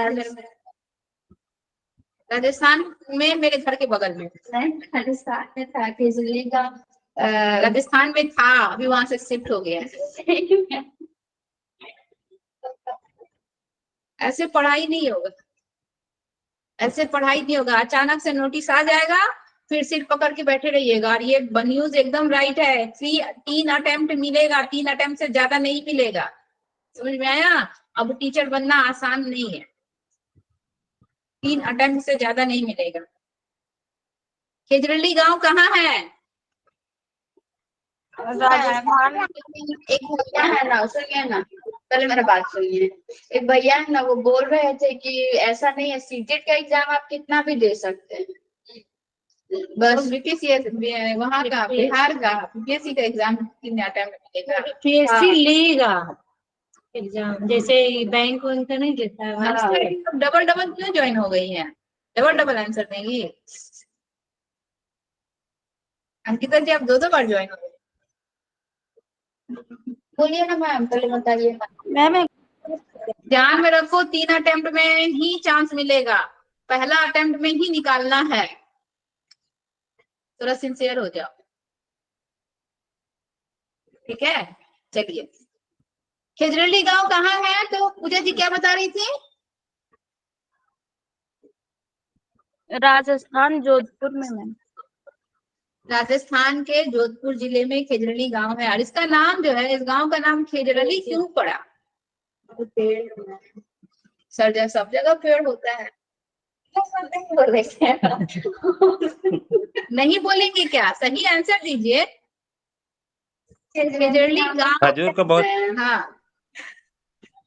A: राजस्थान में, मेरे घर के बगल में। राजस्थान में था खेजरली का, राजस्थान में था, अभी वहां से शिफ्ट हो गया। ऐसे पढ़ाई नहीं होगा, ऐसे पढ़ाई नहीं होगा। अचानक से नोटिस आ जाएगा, फिर सिर पकड़ के बैठे रहिएगा। और ये न्यूज एकदम राइट है, 3 अटेम्प्ट मिलेगा, 3 अटेम्प्ट से ज्यादा नहीं मिलेगा। समझ में आया? अब टीचर बनना आसान नहीं है, 3 अटेम्प्ट से ज्यादा नहीं मिलेगा। खेजरली गांव कहाँ है?
C: राजस्थान।
A: एक भैया है ना, सुनिए ना, पहले मेरा बात सुनिए। एक भैया है ना, वो बोल रहे थे कि ऐसा नहीं है, सीटेट का एग्जाम आप कितना भी दे सकते हैं, बस बीपीएससी वहाँ का, बिहार का बीपीएससी का एग्जाम 3 अटेम्प्ट मिलेगा।
D: बीपीएससी लेगा एग्जाम, जैसे बैंक वैंक का नहीं देता है।
A: डबल डबल क्यों ज्वाइन हो गई है? डबल डबल आंसर देंगी? अंकिता जी आप 2 बार ज्वाइन हो गए। बोलिए ना मैम, पहले बताइए।
C: मैम
A: ध्यान में रखो, 3 अटेम्प्ट में ही चांस मिलेगा, पहला अटेम्प्ट में ही निकालना है। थोड़ा सिंसियर हो जाओ, ठीक है? चलिए, खेजरली गांव कहाँ है? तो पूजा जी क्या बता रही थी?
C: राजस्थान जोधपुर में मैम।
A: राजस्थान के जोधपुर जिले में खेजरली गांव है। और इसका नाम जो है, इस गांव का नाम खेजरली क्यों पड़ा? सर सब जगह पेड़ होता है। नहीं बोलेंगे क्या? सही आंसर दीजिए। खेजरली गांव,
B: खजूर का बहुत
A: हाँ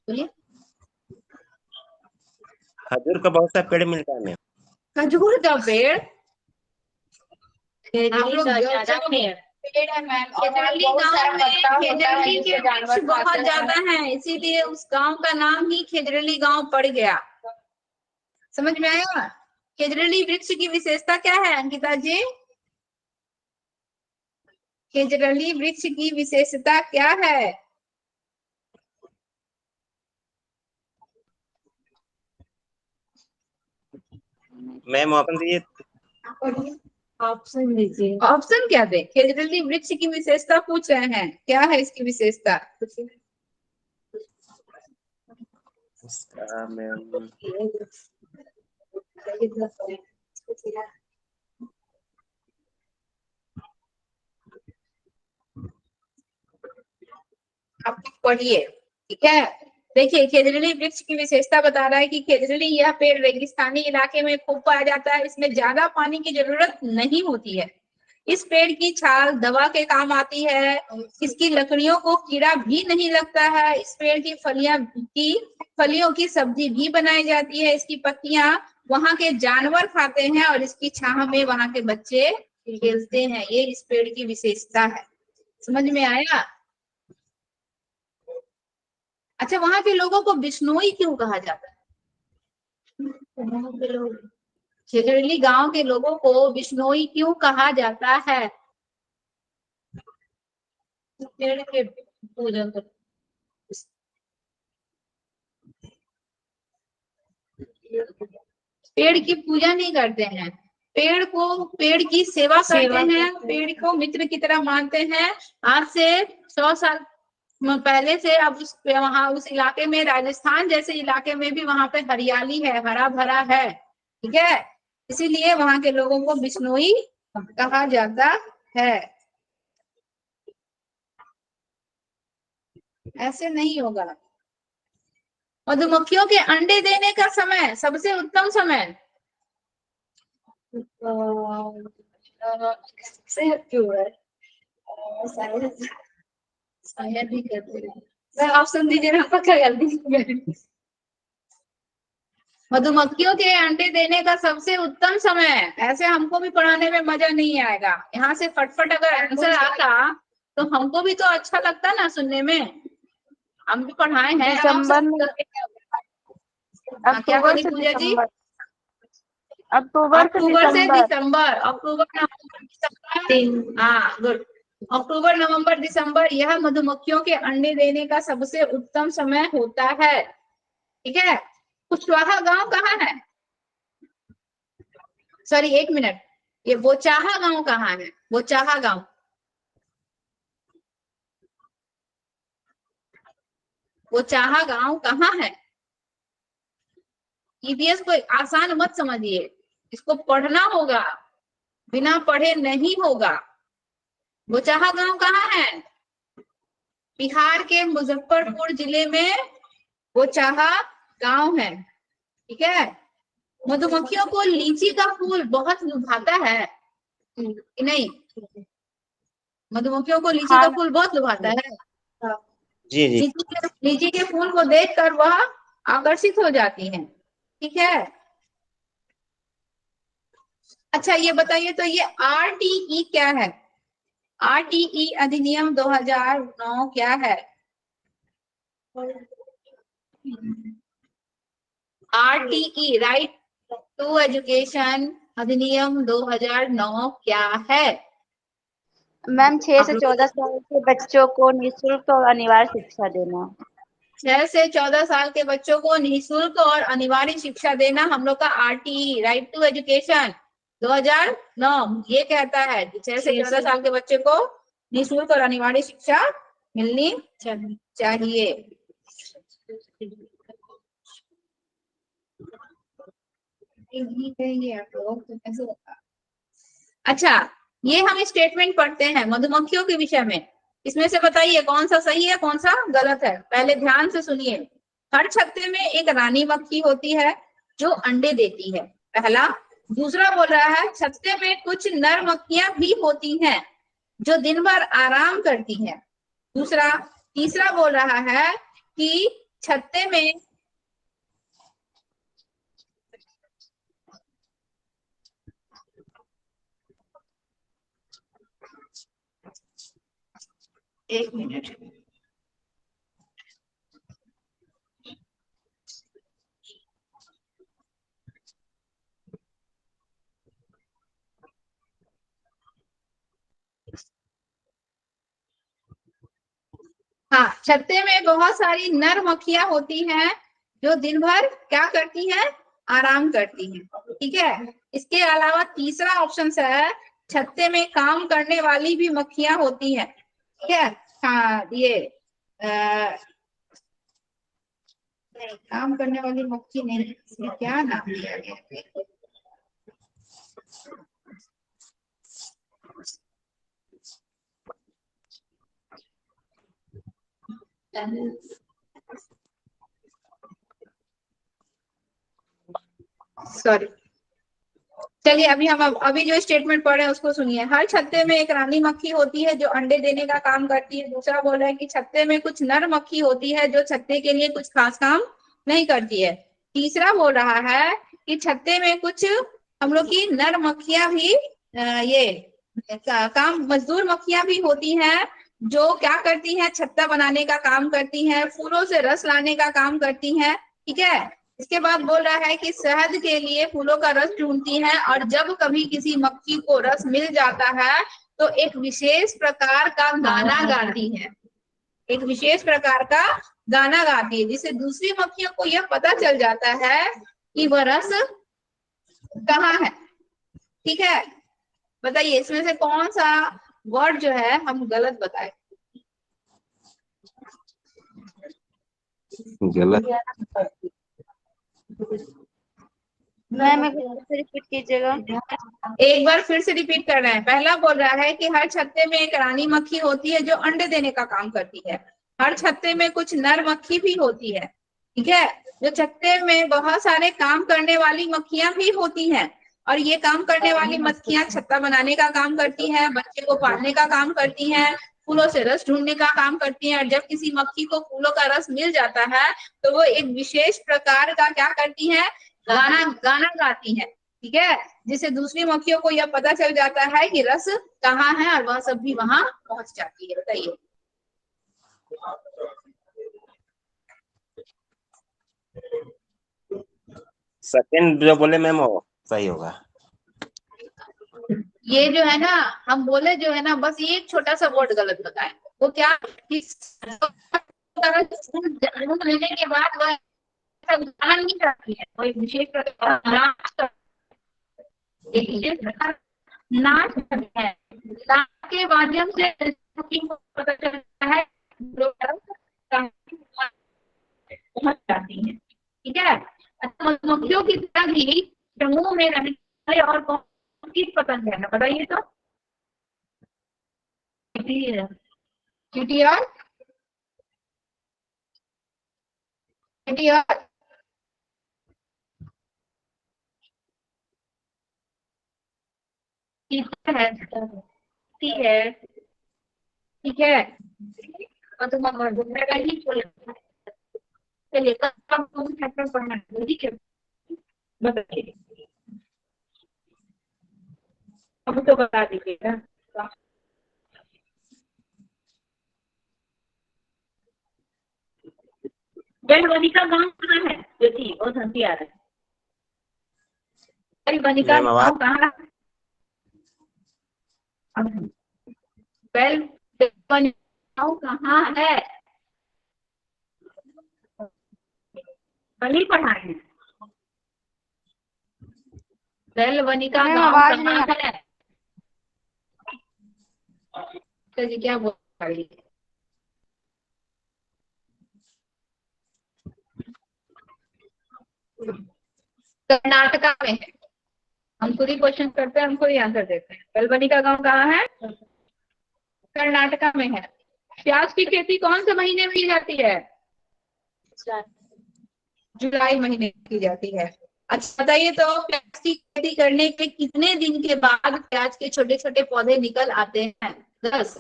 A: बोलिए।
B: खजूर का बहुत सा पेड़ मिलता है मैम।
A: खजूर का पेड़?
D: खेजड़ी का ज्यादा है।
A: पेड़ है मैम, खेजरली गांव में खेजरली के वृक्ष बहुत ज्यादा हैं, इसीलिए उस गांव का नाम ही खेजरली गांव पड़ गया। समझ में आया? खेजरली वृक्ष की विशेषता क्या है अंकिता जी? खेजरली वृक्ष की विशेषता क्या है?
B: मैम ऑप्शन दिए।
D: ऑप्शन दीजिए।
A: ऑप्शन क्या दे? खेजरली वृक्ष की विशेषता पूछ रहे हैं, क्या है इसकी विशेषता?
B: इसका मैम
A: पढ़िए, ठीक है। देखिए खेजड़ली वृक्ष की विशेषता बता रहा है कि खेजड़ली यह पेड़ रेगिस्तानी इलाके में खूब पाया जाता है, इसमें ज्यादा पानी की जरूरत नहीं होती है। इस पेड़ की छाल दवा के काम आती है, इसकी लकड़ियों को कीड़ा भी नहीं लगता है, इस पेड़ की फलियों की सब्जी भी बनाई जाती है, इसकी पत्तियां वहां के जानवर खाते हैं और इसकी छाह में वहां के बच्चे खेलते हैं। ये इस पेड़ की विशेषता है। समझ में आया? अच्छा, वहां के लोगों को बिश्नोई क्यों कहा जाता है? खेजड़ली गांव के लोगों को बिश्नोई क्यों कहा जाता है? पेड़ के पूजन कर, पेड़ की पूजा नहीं करते हैं, पेड़ की सेवा करते हैं, पेड़ को मित्र की तरह मानते हैं। आज से 100 साल पहले से अब उस इलाके में, राजस्थान जैसे इलाके में भी वहां पे हरियाली है, हरा भरा है, ठीक है। इसीलिए वहां के लोगों को बिश्नोई कहा जाता है। ऐसे नहीं होगा। मधुमक्खियों के अंडे देने का समय, सबसे उत्तम समय से क्यों है? शायद ही कहते हैं। मैं ऑप्शन दीजिए ना, पक्का जल्दी। मधुमक्खियों के अंडे देने का सबसे उत्तम समय, ऐसे हमको भी पढ़ाने में मजा नहीं आएगा। यहाँ से फटफट अगर आंसर आता तो हमको भी तो अच्छा लगता ना सुनने में, हम भी पढ़ाए हैं।
C: दिसंबर में,
A: हाँ, क्या
C: अक्टूबर
A: करी
C: से
A: पूजा जी?
C: दिसंबर, अक्टूबर से
A: अक्टूबर से
C: दिसंबर।
A: दिसंबर, अक्टूबर नवंबर दिसंबर, हाँ गुड। अक्टूबर नवंबर दिसंबर यह मधुमक्खियों के अंडे देने का सबसे उत्तम समय होता है, ठीक है। कुशवाहा गांव कहाँ है? सॉरी, एक मिनट, ये बोचाहा गांव कहाँ है? बोचाहा गांव, बोचाहा गांव कहाँ है? ईवीएस को आसान मत समझिए, इसको पढ़ना होगा, बिना पढ़े नहीं होगा। बोचाहा गांव कहाँ है? बिहार के मुजफ्फरपुर जिले में बोचाहा गांव है, ठीक है। मधुमक्खियों को लीची का फूल बहुत लुभाता है कि नहीं? मधुमक्खियों को लीची का
C: हाँ,
A: फूल बहुत लुभाता है।
B: जी जी।
A: लीची के फूल को देखकर वह आकर्षित हो जाती हैं, ठीक है। अच्छा ये बताइए, तो ये आरटीई क्या है? आरटीई अधिनियम 2009 क्या है? आरटीई, राइट टू एजुकेशन अधिनियम 2009 क्या है?
C: मैम 6
A: आप
C: से
A: लोग
C: 14 साल के बच्चों को निःशुल्क और अनिवार्य शिक्षा देना।
A: 6 से 14 साल के बच्चों को निःशुल्क और अनिवार्य शिक्षा देना हम लोग का आरटीई, राइट टू एजुकेशन 2009 ये कहता है कि 6 से 14 साल के बच्चे को निःशुल्क और अनिवार्य शिक्षा मिलनी चाहिए। आप लोग तो कैसे होगा? अच्छा, ये हम स्टेटमेंट पढ़ते हैं मधुमक्खियों के विषय में, इसमें से बताइए कौन सा सही है कौन सा गलत है। पहले ध्यान से सुनिए। हर छत्ते में एक रानी मक्खी होती है जो अंडे देती है, पहला। दूसरा बोल रहा है छत्ते में कुछ नर मक्खियां भी होती हैं जो दिन भर आराम करती हैं, दूसरा। तीसरा बोल रहा है कि छत्ते में एक मिनट, हाँ, छत्ते में बहुत सारी नर मक्खियां होती हैं जो दिन भर क्या करती हैं? आराम करती हैं, ठीक है। इसके अलावा तीसरा ऑप्शन है छत्ते में काम करने वाली भी मक्खियां होती हैं, ठीक है। हाँ ये नहीं, काम करने वाली मक्खी नहीं, इसमें क्या नाम दिया गया? सॉरी, चलिए अभी जो स्टेटमेंट पढ़ रहे हैं उसको सुनिए। हर छत्ते में एक रानी मक्खी होती है जो अंडे देने का काम करती है। दूसरा बोल रहा है कि छत्ते में कुछ नर मक्खी होती है जो छत्ते के लिए कुछ खास काम नहीं करती है। तीसरा बोल रहा है कि छत्ते में कुछ हम लोग की नर मक्खियां भी काम मजदूर मक्खियां भी होती हैं जो क्या करती हैं, छत्ता बनाने का काम करती हैं, फूलों से रस लाने का काम करती हैं। ठीक है, इसके बाद बोल रहा है कि शहद के लिए फूलों का रस ढूंढती है और जब कभी किसी मक्खी को रस मिल जाता है तो एक विशेष प्रकार का गाना गाती है, एक विशेष प्रकार का गाना गाती है, जिससे दूसरी मक्खियों को यह पता चल जाता है कि वह रस कहाँ है। ठीक है, बताइए इसमें से कौन सा वर्ड जो है हम गलत बताए?
B: गलत।
C: मैम एक बार फिर रिपीट कीजिएगा।
A: एक बार फिर से रिपीट कर रहे हैं। पहला बोल रहा है कि हर छत्ते में एक रानी मक्खी होती है जो अंडे देने का काम करती है। हर छत्ते में कुछ नर मक्खी भी होती है। ठीक है, जो छत्ते में बहुत सारे काम करने वाली मक्खियां भी होती हैं और ये काम करने वाली मक्खियां छत्ता बनाने का काम करती हैं, बच्चे को पालने का काम करती हैं, फूलों से रस ढूंढने का काम करती हैं और जब किसी मक्खी को फूलों का रस मिल जाता है तो वो एक विशेष प्रकार का क्या करती है, गाना गाती है। ठीक है, जिससे दूसरी मक्खियों को यह पता चल जाता है कि रस कहाँ है और वह सब भी वहां पहुंच जाती है। बताइए।
B: सेकंड जो बोले मैम वो सही होगा। ये
A: जो है ना, हम बोले जो है ना, बस एक छोटा सा वर्ड गलत बताए। वो क्या कि लेने के बाद वह गाना नहीं गाती है, वो एक विशेष प्रकार का नाच है। नाच के माध्यम से को पता चलता है पहुंच जाती है। ठीक है, मधुमक्खियों की तरह ही समूह में रहने वाले और कौन किस पसंद है ना, बताइए तो। चींटी और ठीक है, ठीक है, और तुम घूमने का ही चलिए कब पढ़ना है, ठीक है, बताइए अब तो बता दीजिएगा। बनिका गाँव कहाँ है? जो थी वो हंसी आ रहा है। बनिका गाँव कहाँ है? गाँव कहाँ है? कल पढ़ा है। बनिका गाँव कहाँ है? तो जी क्या बोल रही है? कर्नाटका में है। हम खुद ही क्वेश्चन करते हैं, हम खुद ही आंसर देते हैं। बेलबनी का गांव कहाँ है? कर्नाटका में है। प्याज की खेती कौन से महीने में की जाती है? जुलाई महीने की जाती है। अच्छा बताइए तो प्याज की खेती करने के कितने दिन के बाद प्याज के छोटे छोटे पौधे निकल आते हैं? 10।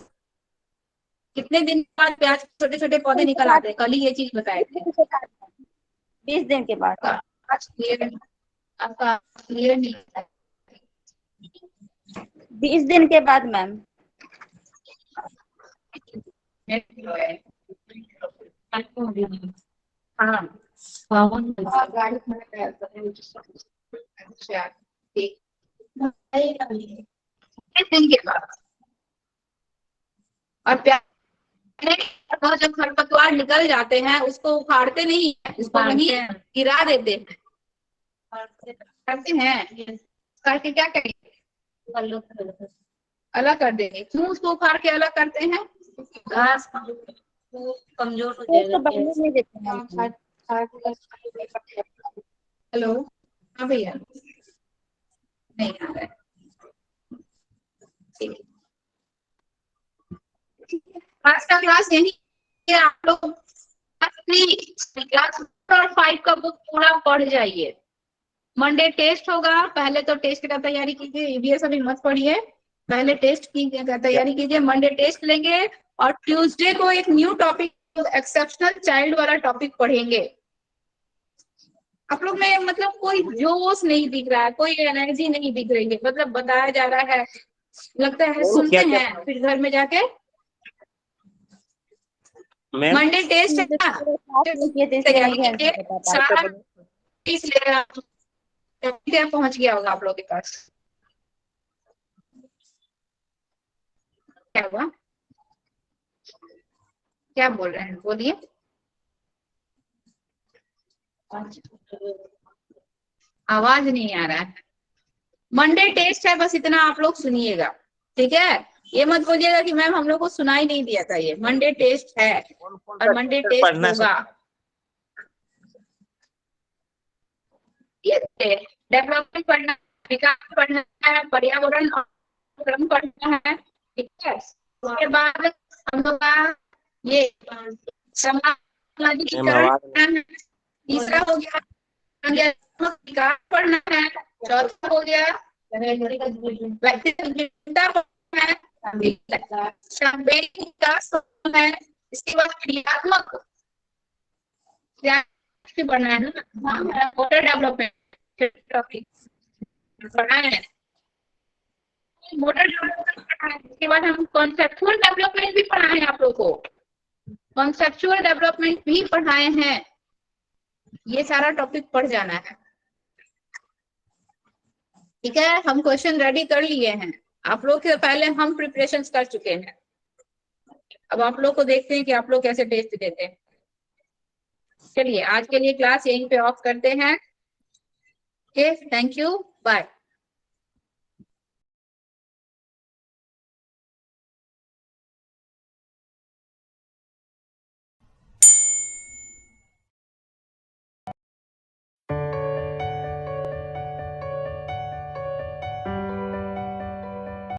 A: कितने दिन बाद प्याज के छोटे छोटे पौधे निकल आते हैं? कल ही ये चीज बताए थे।
C: 20 दिन के बाद।
A: आपका क्लियर नहीं है।
C: 20 दिन के बाद मैम।
A: हाँ, गाड़ी अच्छा ठीक, दिन के बाद। और प्याज जब खरपतवार निकल जाते हैं उसको उखाड़ते नहीं है, उसको वहीं गिरा देते हैं। करते हैं, करके क्या करेंगे? अलग कर देंगे। क्यों उसको उखाड़ के अलग करते हैं? घास कमजोर हो जाएगा। हेलो, हाँ भैया, नहीं आ रहा है। ठीक है, आज का क्लास यही है। आप लोग क्लास 4 और 5 का बुक पूरा पढ़ जाइए। मंडे टेस्ट होगा, पहले तो टेस्ट का तैयारी कीजिए, ईवीएस अभी मत पढ़िए, पहले टेस्ट की तैयारी कीजिए। मंडे टेस्ट लेंगे और ट्यूसडे को एक न्यू टॉपिक एक्सेप्शनल चाइल्ड वाला टॉपिक पढ़ेंगे। आप लोग में मतलब कोई जोश नहीं दिख रहा है, कोई एनर्जी नहीं दिख रही है, मतलब बताया जा रहा है, लगता है सुनते
B: क्या-
A: हैं फिर घर में जाके।
B: मैम
A: मंडे टेस्ट है ना,
C: किए थे इसलिए नहीं ध्यान से बता पाए।
A: सारा पीस लेगा, पहुंच गया होगा आप लोग के पास। क्या हुआ, क्या बोल रहे हैं, बोलिए। आवाज नहीं आ रहा है। मंडे टेस्ट है, बस इतना आप लोग सुनिएगा, ठीक है। ये मत बोलिएगा कि मैम हम लोग को सुनाई नहीं दिया था। ये मंडे टेस्ट है और मंडे टेस्ट
B: पढ़ना
A: होगा। ये डेवलपमेंट पढ़ना, विकास पढ़ना है, पर्यावरण और क्रम पढ़ना है, ठीक है। उसके बाद हम लोग का ये समाजीकरण पढ़ना है, तीसरा हो गया विकास पढ़ना है, चौथा हो गया व्यक्तिगत पढ़ना है, सांवेगिक विकास पढ़ना है, इसके बाद क्रियात्मक पढ़ना है ना, वाटर डेवलपमेंट पढ़ना है, मोटर डेवलपमेंट पढ़ना है। इसके बाद हम कॉन्सेप्चुअल डेवलपमेंट भी पढ़ाए हैं आप लोग को, कॉन्सेप्चुअल डेवलपमेंट भी पढ़ाए हैं। ये सारा टॉपिक पढ़ जाना है, ठीक है। हम क्वेश्चन रेडी कर लिए हैं, आप लोग के पहले हम प्रिपरेशन कर चुके हैं। अब आप लोग को देखते हैं कि आप लोग कैसे टेस्ट देते हैं। चलिए आज के लिए क्लास यहीं पे ऑफ करते हैं। Okay, thank you, bye.